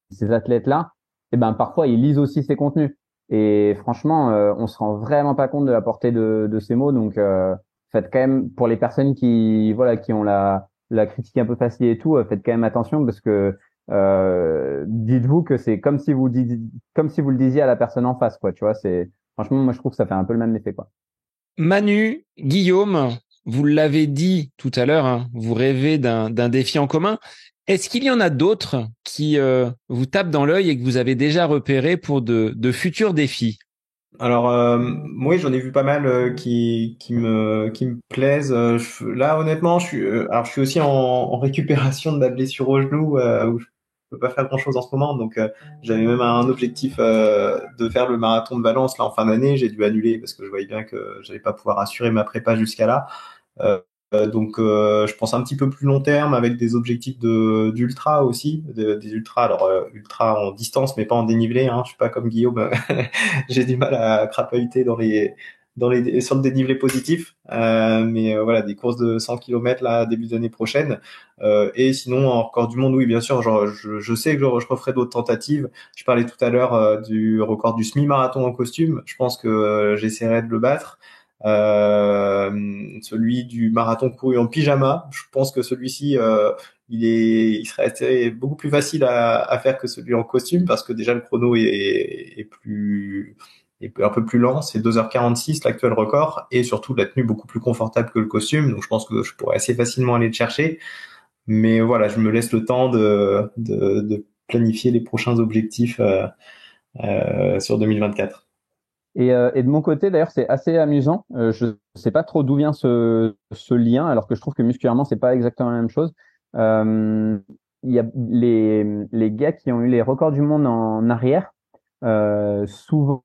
ces athlètes-là, et ben parfois ils lisent aussi ces contenus. Et franchement, on se rend vraiment pas compte de la portée de ces mots. Donc faites quand même pour les personnes qui voilà qui ont la critique un peu facile et tout, faites quand même attention parce que dites-vous que c'est comme si vous le disiez à la personne en face, quoi. Tu vois, c'est franchement moi je trouve que ça fait un peu le même effet, quoi. Manu, Guillaume, vous l'avez dit tout à l'heure, hein, vous rêvez d'un défi en commun. Est-ce qu'il y en a d'autres qui vous tapent dans l'œil et que vous avez déjà repéré pour de futurs défis? Alors, oui, j'en ai vu pas mal qui me plaisent. Là, honnêtement, alors je suis aussi en récupération de ma blessure au genou où je peux pas faire grand-chose en ce moment. Donc, j'avais même un objectif de faire le marathon de Valence là en fin d'année. J'ai dû annuler parce que je voyais bien que j'allais pas pouvoir assurer ma prépa jusqu'à là. Euh, donc, je pense un petit peu plus long terme avec des objectifs d'ultra aussi, des ultras. Alors, ultra en distance, mais pas en dénivelé. Hein. Je suis pas comme Guillaume. J'ai du mal à crapahuter sur le dénivelé positif. Mais voilà, des courses de 100 km là début d'année prochaine. Et sinon, encore du monde, oui, bien sûr. Genre, je sais que je referai d'autres tentatives. Je parlais tout à l'heure du record du semi-marathon en costume. Je pense que j'essaierai de le battre. Celui du marathon couru en pyjama, je pense que celui-ci, il serait beaucoup plus facile à faire que celui en costume parce que déjà le chrono est un peu plus lent, c'est 2h46 l'actuel record et surtout la tenue beaucoup plus confortable que le costume, donc je pense que je pourrais assez facilement aller le chercher. Mais voilà, je me laisse le temps de planifier les prochains objectifs sur 2024. Et de mon côté, d'ailleurs, c'est assez amusant. Je sais pas trop d'où vient ce lien, alors que je trouve que musculairement, c'est pas exactement la même chose. Euh, il y a les gars qui ont eu les records du monde en arrière. Souvent,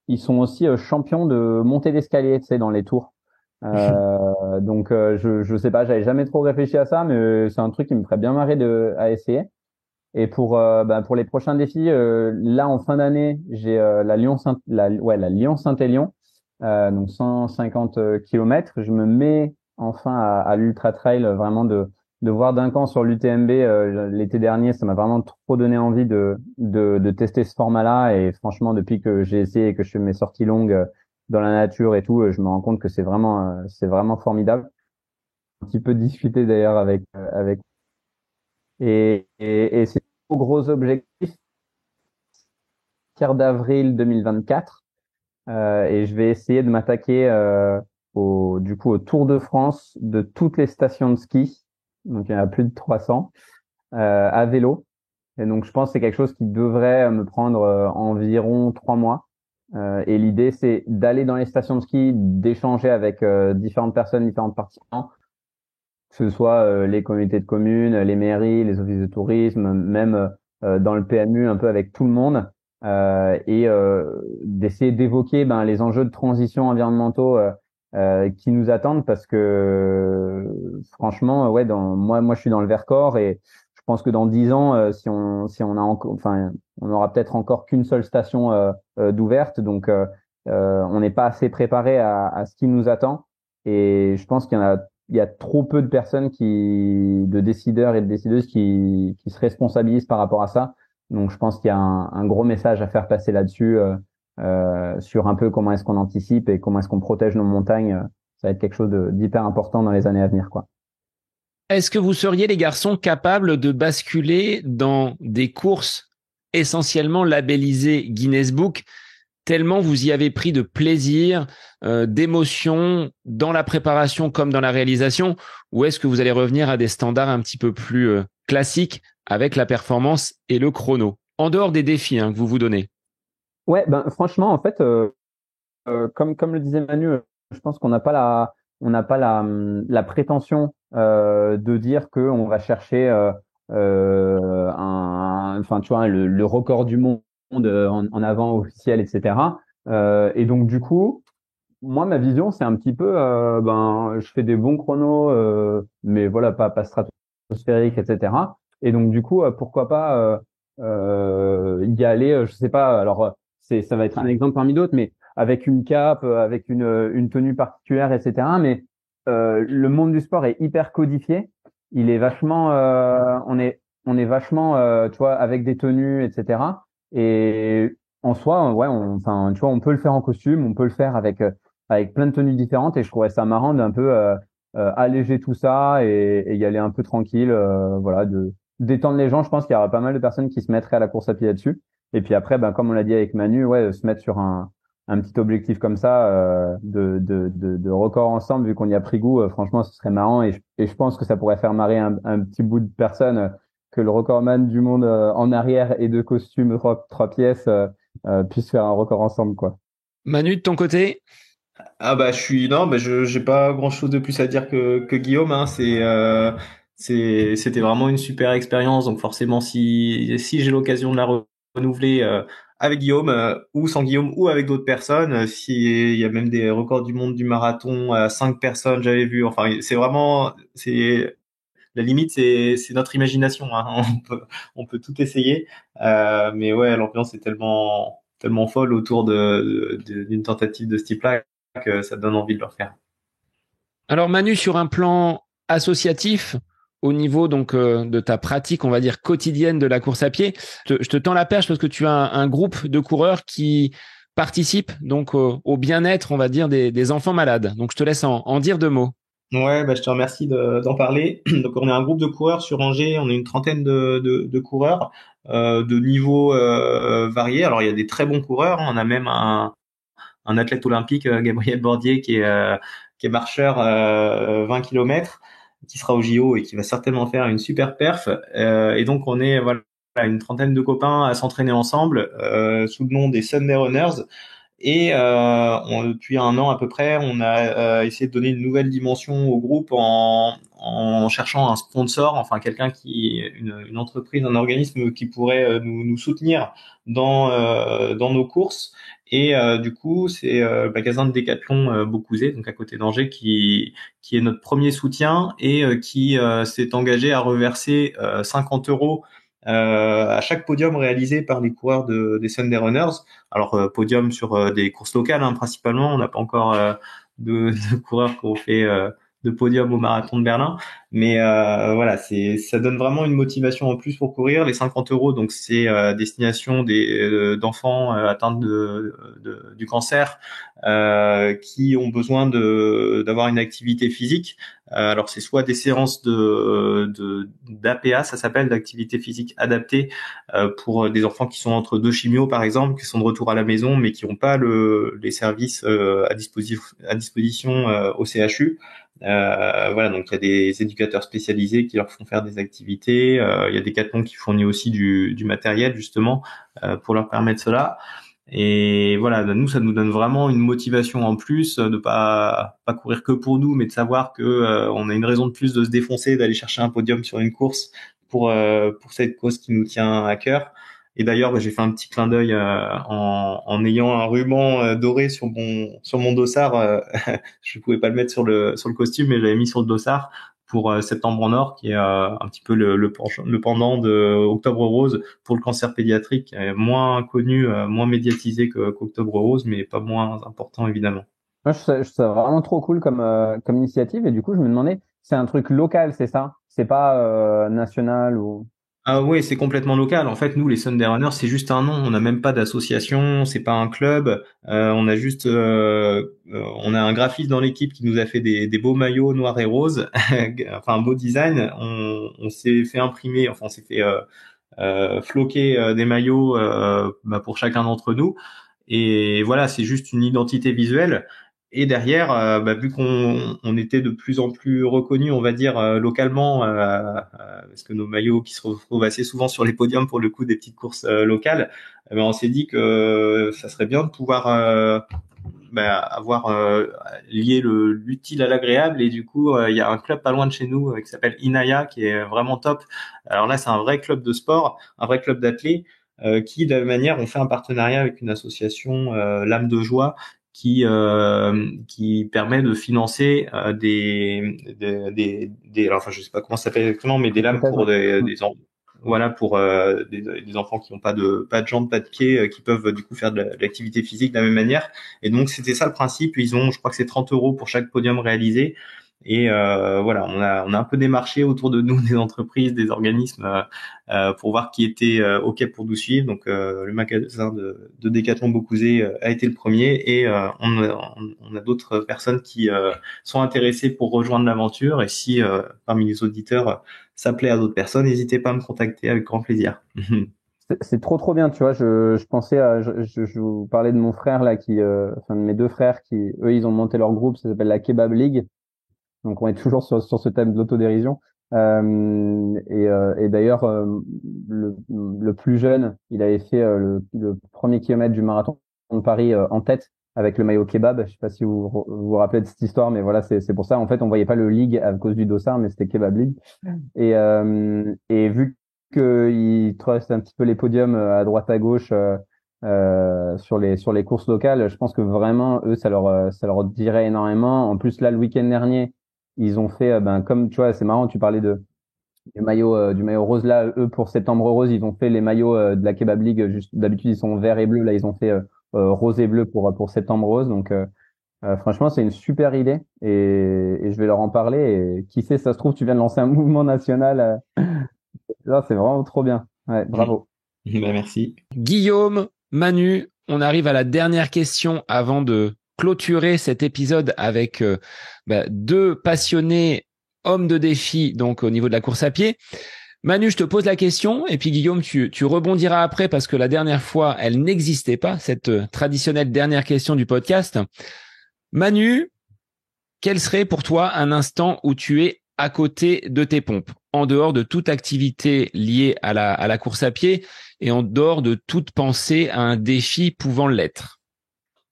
ils sont aussi champions de montée d'escalier, tu sais, dans les tours. Donc, je sais pas, j'avais jamais trop réfléchi à ça, mais c'est un truc qui me ferait bien marrer à essayer. Et pour les prochains défis, là en fin d'année, j'ai la Lyon Saint-Élion, donc 150 kilomètres. Je me mets enfin à l'ultra trail, vraiment de voir Duncan sur l'UTMB l'été dernier, ça m'a vraiment trop donné envie de tester ce format-là. Et franchement, depuis que j'ai essayé et que je fais mes sorties longues dans la nature et tout, je me rends compte que c'est vraiment formidable. Un petit peu discuté d'ailleurs avec et c'est un gros objectif, d'avril 2024. Et je vais essayer de m'attaquer au Tour de France de toutes les stations de ski. Donc, il y en a plus de 300 à vélo. Et donc, je pense que c'est quelque chose qui devrait me prendre environ 3 mois. Et l'idée, c'est d'aller dans les stations de ski, d'échanger avec différentes personnes, différentes participants, que ce soit les communautés de communes, les mairies, les offices de tourisme, même dans le PMU, un peu avec tout le monde, et d'essayer d'évoquer les enjeux de transition environnementaux qui nous attendent parce que franchement, ouais, moi, je suis dans le Vercors et je pense que dans 10 ans, si on a encore, enfin, on aura peut-être encore qu'une seule station d'ouverte, donc on n'est pas assez préparé à ce qui nous attend. Et je pense qu'il y a trop peu de personnes de décideurs et de décideuses qui se responsabilisent par rapport à ça. Donc, je pense qu'il y a un gros message à faire passer là-dessus, sur un peu comment est-ce qu'on anticipe et comment est-ce qu'on protège nos montagnes. Ça va être quelque chose d'hyper important dans les années à venir, quoi. Est-ce que vous seriez, les garçons, capables de basculer dans des courses essentiellement labellisées Guinness Book, tellement vous y avez pris de plaisir, d'émotion dans la préparation comme dans la réalisation, ou est-ce que vous allez revenir à des standards un petit peu plus classiques avec la performance et le chrono, en dehors des défis que vous vous donnez? Ouais, franchement, en fait, comme le disait Manu, je pense qu'on n'a pas la prétention de dire qu'on va chercher enfin, tu vois, le record du monde en avant officiel, etc. Et donc, du coup, moi, ma vision, c'est un petit peu, je fais des bons chronos, mais voilà, pas stratosphériques, etc. Et donc, du coup, pourquoi pas y aller, je sais pas, alors ça va être un exemple parmi d'autres, mais avec une cape, avec une tenue particulière, etc. Mais le monde du sport est hyper codifié. Il est vachement, on est vachement, tu vois, avec des tenues, etc. Et en soi, ouais, enfin, tu vois, on peut le faire en costume, on peut le faire avec plein de tenues différentes et je trouvais ça marrant d'un peu alléger tout ça et y aller un peu tranquille, voilà, de détendre les gens. Je pense qu'il y aura pas mal de personnes qui se mettraient à la course à pied là-dessus. Et puis après, comme on l'a dit avec Manu, ouais, se mettre sur un petit objectif comme ça de record ensemble, vu qu'on y a pris goût, franchement, ce serait marrant et je pense que ça pourrait faire marrer un petit bout de personnes que le recordman du monde en arrière et de costume trois pièces puisse faire un record ensemble, quoi. Manu, de ton côté? Ah bah non, je j'ai pas grand-chose de plus à dire que Guillaume, hein. C'était vraiment une super expérience. Donc forcément, si j'ai l'occasion de la renouveler avec Guillaume ou sans Guillaume ou avec d'autres personnes, si il y a même des records du monde du marathon à 5 personnes, j'avais vu. Enfin, c'est la limite, c'est notre imagination, hein. On peut tout essayer. Mais ouais, l'ambiance est tellement folle autour d'une tentative de ce type-là que ça donne envie de le refaire. Alors Manu, sur un plan associatif, au niveau donc de ta pratique, on va dire quotidienne de la course à pied, je te tends la perche parce que tu as un groupe de coureurs qui participent donc au bien-être, on va dire, des enfants malades. Donc je te laisse en dire deux mots. Ouais, je te remercie d'en parler. Donc, on est un groupe de coureurs sur Angers. On est une trentaine de coureurs de niveaux variés. Alors, il y a des très bons coureurs, hein. On a même un athlète olympique, Gabriel Bordier, qui est marcheur 20 km, qui sera au JO et qui va certainement faire une super perf. Et donc, on est voilà une trentaine de copains à s'entraîner ensemble sous le nom des Sunday Runners. Et depuis un an à peu près, on a essayé de donner une nouvelle dimension au groupe en cherchant un sponsor, enfin quelqu'un une entreprise, un organisme qui pourrait nous soutenir dans nos courses. Et du coup, c'est le magasin de Décathlon Beaucouzé, donc à côté d'Angers, qui est notre premier soutien et qui s'est engagé à reverser 50 euros à chaque podium réalisé par les coureurs des Sunday Runners. Alors podium sur des courses locales, hein, principalement. On n'a pas encore de coureurs qui ont fait de podium au marathon de Berlin, mais voilà, ça donne vraiment une motivation en plus pour courir. Les 50 euros, donc c'est destination d'enfants atteints du cancer qui ont besoin d'avoir une activité physique. Alors c'est soit des séances d'APA, ça s'appelle, d'activité physique adaptée, pour des enfants qui sont entre deux chimios par exemple, qui sont de retour à la maison mais qui n'ont pas les services à disposition au CHU. Voilà, donc il y a des éducateurs spécialisés qui leur font faire des activités. Il y a Decathlon qui fournit aussi du matériel justement pour leur permettre cela. Et voilà, nous, ça nous donne vraiment une motivation en plus de pas courir que pour nous, mais de savoir que on a une raison de plus de se défoncer, d'aller chercher un podium sur une course pour cette cause qui nous tient à cœur. Et d'ailleurs, j'ai fait un petit clin d'œil en ayant un ruban doré sur mon dossard. Je pouvais pas le mettre sur le costume, mais je l'avais mis sur le dossard pour Septembre en Or, qui est un petit peu le pendant de Octobre Rose pour le cancer pédiatrique, moins connu, moins médiatisé qu'Octobre Rose, mais pas moins important évidemment. Moi, je trouve ça vraiment trop cool comme initiative. Et du coup, je me demandais, c'est un truc local, c'est ça? C'est pas national ou... Ah oui, c'est complètement local. En fait, nous, les Sunday Runners, c'est juste un nom. On n'a même pas d'association, c'est pas un club. On a juste, on a un graphiste dans l'équipe qui nous a fait des beaux maillots noirs et roses, enfin un beau design. On s'est fait imprimer, enfin on s'est fait floquer des maillots pour chacun d'entre nous. Et voilà, c'est juste une identité visuelle. Et derrière, vu qu'on était de plus en plus reconnus, on va dire localement, parce que nos maillots qui se retrouvent assez souvent sur les podiums pour le coup des petites courses locales, on s'est dit que ça serait bien de pouvoir avoir lié l'utile à l'agréable. Et du coup, il y a un club pas loin de chez nous qui s'appelle Inaya, qui est vraiment top. Alors là, c'est un vrai club de sport, un vrai club d'athlètes qui, de la même manière, ont fait un partenariat avec une association, l'âme de joie, qui permet de financer alors, enfin je sais pas comment ça s'appelle exactement, mais des lames pour voilà, pour des enfants qui n'ont pas de jambes, pas de pieds, qui peuvent du coup faire de l'activité physique de la même manière. Et donc c'était ça le principe. Ils ont, je crois que c'est 30 euros pour chaque podium réalisé. Et voilà, on a un peu démarché autour de nous des entreprises, des organismes pour voir qui était OK pour nous suivre. Donc le magasin de Decathlon Beaucouzé a été le premier, et on a d'autres personnes qui sont intéressées pour rejoindre l'aventure. Et si parmi les auditeurs ça plaît à d'autres personnes, n'hésitez pas à me contacter avec grand plaisir. C'est trop trop bien, tu vois. Je pensais à, je vous parlais de mon frère là enfin de mes deux frères qui, eux, ils ont monté leur groupe, ça s'appelle la Kebab League. Donc on est toujours sur ce thème de l'autodérision. Et d'ailleurs, le plus jeune, il avait fait le premier kilomètre du marathon de Paris en tête avec le maillot kebab. Je sais pas si vous rappelez de cette histoire, mais voilà, c'est pour ça. En fait, on voyait pas le League à cause du dossard, mais c'était Kebab League. Et vu qu'il trace un petit peu les podiums à droite à gauche sur les courses locales, je pense que vraiment eux ça leur dirait énormément. En plus là, le week-end dernier, ils ont fait comme tu vois, c'est marrant, tu parlais du maillot rose là. Eux, pour Septembre Rose, ils ont fait les maillots de la Kebab League. Juste d'habitude ils sont vert et bleu, là ils ont fait rose et bleu pour Septembre Rose. Donc franchement, c'est une super idée, et je vais leur en parler. Et qui sait, ça se trouve, tu viens de lancer un mouvement national. Là, c'est vraiment trop bien. Ouais, bravo. Merci. Guillaume, Manu, on arrive à la dernière question avant de clôturer cet épisode avec deux passionnés hommes de défi, donc au niveau de la course à pied. Manu, je te pose la question, et puis Guillaume, tu rebondiras après, parce que la dernière fois, elle n'existait pas, cette traditionnelle dernière question du podcast. Manu, quel serait pour toi un instant où tu es à côté de tes pompes, en dehors de toute activité liée à la course à pied et en dehors de toute pensée à un défi pouvant l'être?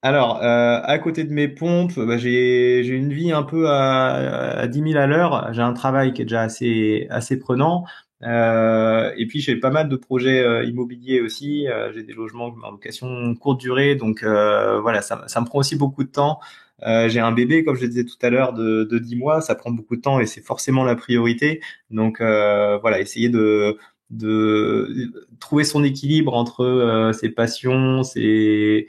Alors, à côté de mes pompes, j'ai une vie un peu à 10 000 à l'heure. J'ai un travail qui est déjà assez prenant. Et puis, j'ai pas mal de projets immobiliers aussi. J'ai des logements en location courte durée. Donc, voilà, ça me prend aussi beaucoup de temps. J'ai un bébé, comme je le disais tout à l'heure, de 10 mois. Ça prend beaucoup de temps et c'est forcément la priorité. Donc, voilà, essayer de trouver son équilibre entre ses passions, ces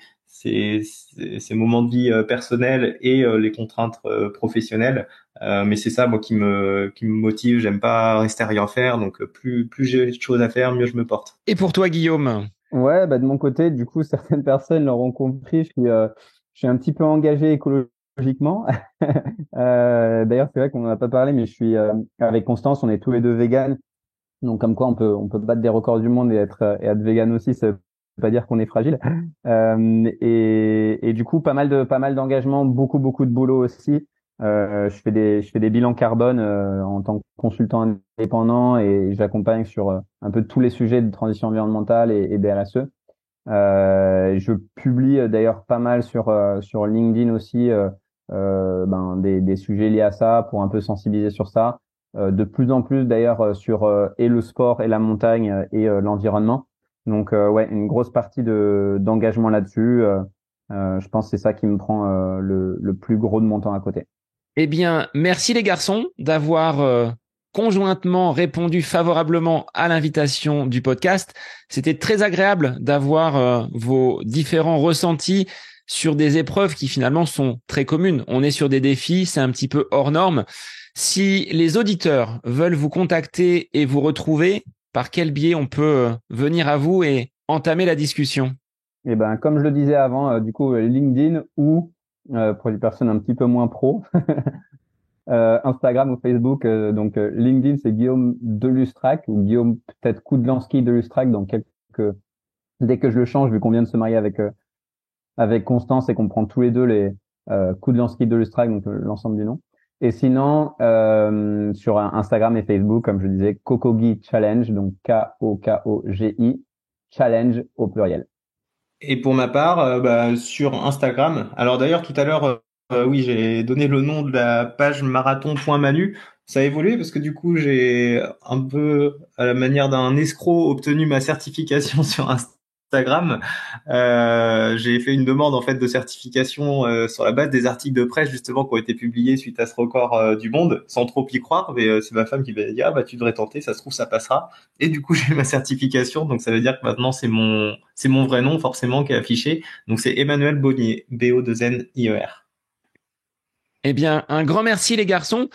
moments de vie personnels et les contraintes professionnelles. Mais c'est ça, moi, qui me motive. J'aime pas rester à rien faire. Donc, plus j'ai de choses à faire, mieux je me porte. Et pour toi, Guillaume? Ouais, de mon côté, du coup, certaines personnes l'auront compris. Je suis un petit peu engagé écologiquement. D'ailleurs, c'est vrai qu'on n'en a pas parlé, mais je suis avec Constance, on est tous les deux véganes. Donc, comme quoi, on peut battre des records du monde et être vegan aussi. Ça veut pas dire qu'on est fragile. Et du coup, pas mal d'engagement, beaucoup de boulot aussi. Je fais des bilans carbone en tant que consultant indépendant, et j'accompagne sur un peu tous les sujets de transition environnementale et des RSE. Je publie d'ailleurs pas mal sur LinkedIn aussi des sujets liés à ça pour un peu sensibiliser sur ça. De plus en plus d'ailleurs sur et le sport et la montagne et l'environnement. Donc ouais, une grosse partie d'engagement là-dessus. Je pense que c'est ça qui me prend le plus gros de mon temps à côté. Eh bien, merci les garçons d'avoir conjointement répondu favorablement à l'invitation du podcast. C'était très agréable d'avoir vos différents ressentis sur des épreuves qui finalement sont très communes. On est sur des défis, c'est un petit peu hors norme. Si les auditeurs veulent vous contacter et vous retrouver, par quel biais on peut venir à vous et entamer la discussion? Et ben, comme je le disais avant, du coup, LinkedIn ou pour les personnes un petit peu moins pro, Instagram ou Facebook. Donc LinkedIn, c'est Guillaume Delustrac ou Guillaume peut-être Koudlanski Delustrac. Donc dès que je le change, vu qu'on vient de se marier avec Constance et qu'on prend tous les deux les Koudlanski Delustrac, donc l'ensemble du nom. Et sinon, sur Instagram et Facebook, comme je disais, Kokogi Challenge, donc Kokogi Challenge au pluriel. Et pour ma part, sur Instagram. Alors d'ailleurs, tout à l'heure, oui, j'ai donné le nom de la page marathon.manu. Ça a évolué parce que du coup, j'ai un peu, à la manière d'un escroc, obtenu ma certification sur Instagram. J'ai fait une demande en fait de certification sur la base des articles de presse justement qui ont été publiés suite à ce record du monde, sans trop y croire. Mais c'est ma femme qui m'a dit tu devrais tenter, ça se trouve ça passera. Et du coup j'ai eu ma certification, donc ça veut dire que maintenant c'est mon vrai nom forcément qui est affiché. Donc c'est Emmanuel Bonnier, B-O-2-N-I-E-R. Eh bien, un grand merci les garçons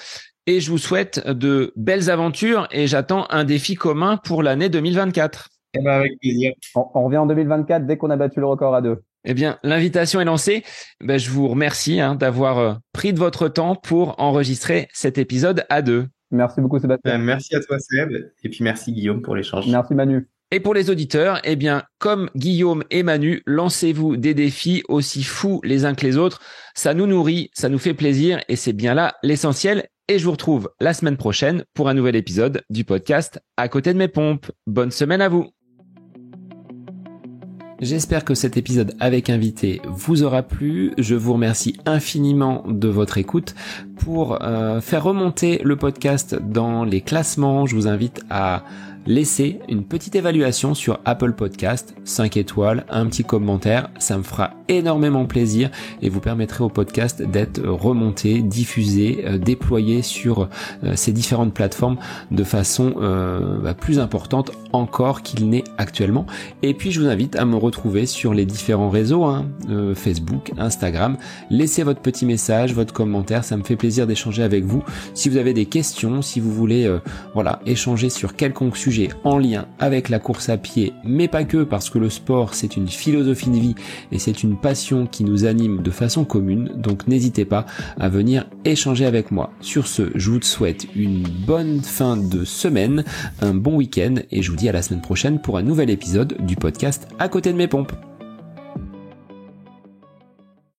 et je vous souhaite de belles aventures et j'attends un défi commun pour l'année 2024. Eh ben avec plaisir. On revient en 2024 dès qu'on a battu le record à 2. Eh bien, l'invitation est lancée. Je vous remercie d'avoir pris de votre temps pour enregistrer cet épisode à 2. Merci beaucoup Sébastien. Merci à toi Seb et puis merci Guillaume pour l'échange. Merci Manu. Et pour les auditeurs, eh bien, comme Guillaume et Manu, lancez-vous des défis aussi fous les uns que les autres. Ça nous nourrit, ça nous fait plaisir et c'est bien là l'essentiel. Et je vous retrouve la semaine prochaine pour un nouvel épisode du podcast À côté de mes pompes. Bonne semaine à vous. J'espère que cet épisode avec invité vous aura plu. Je vous remercie infiniment de votre écoute. Pour faire remonter le podcast dans les classements, je vous invite à laisser une petite évaluation sur Apple Podcast, 5 étoiles, un petit commentaire, ça me fera énormément plaisir et vous permettrez au podcast d'être remonté, diffusé, déployé sur ces différentes plateformes de façon plus importante encore qu'il n'est actuellement. Et puis je vous invite à me retrouver sur les différents réseaux, Facebook, Instagram. Laissez votre petit message, votre commentaire, ça me fait plaisir d'échanger avec vous. Si vous avez des questions, si vous voulez échanger sur quelconque sujet en lien avec la course à pied, mais pas que, parce que le sport c'est une philosophie de vie et c'est une passion qui nous anime de façon commune, donc n'hésitez pas à venir échanger avec moi. Sur ce, je vous souhaite une bonne fin de semaine, un bon week-end et je vous dis à la semaine prochaine pour un nouvel épisode du podcast À côté de mes pompes.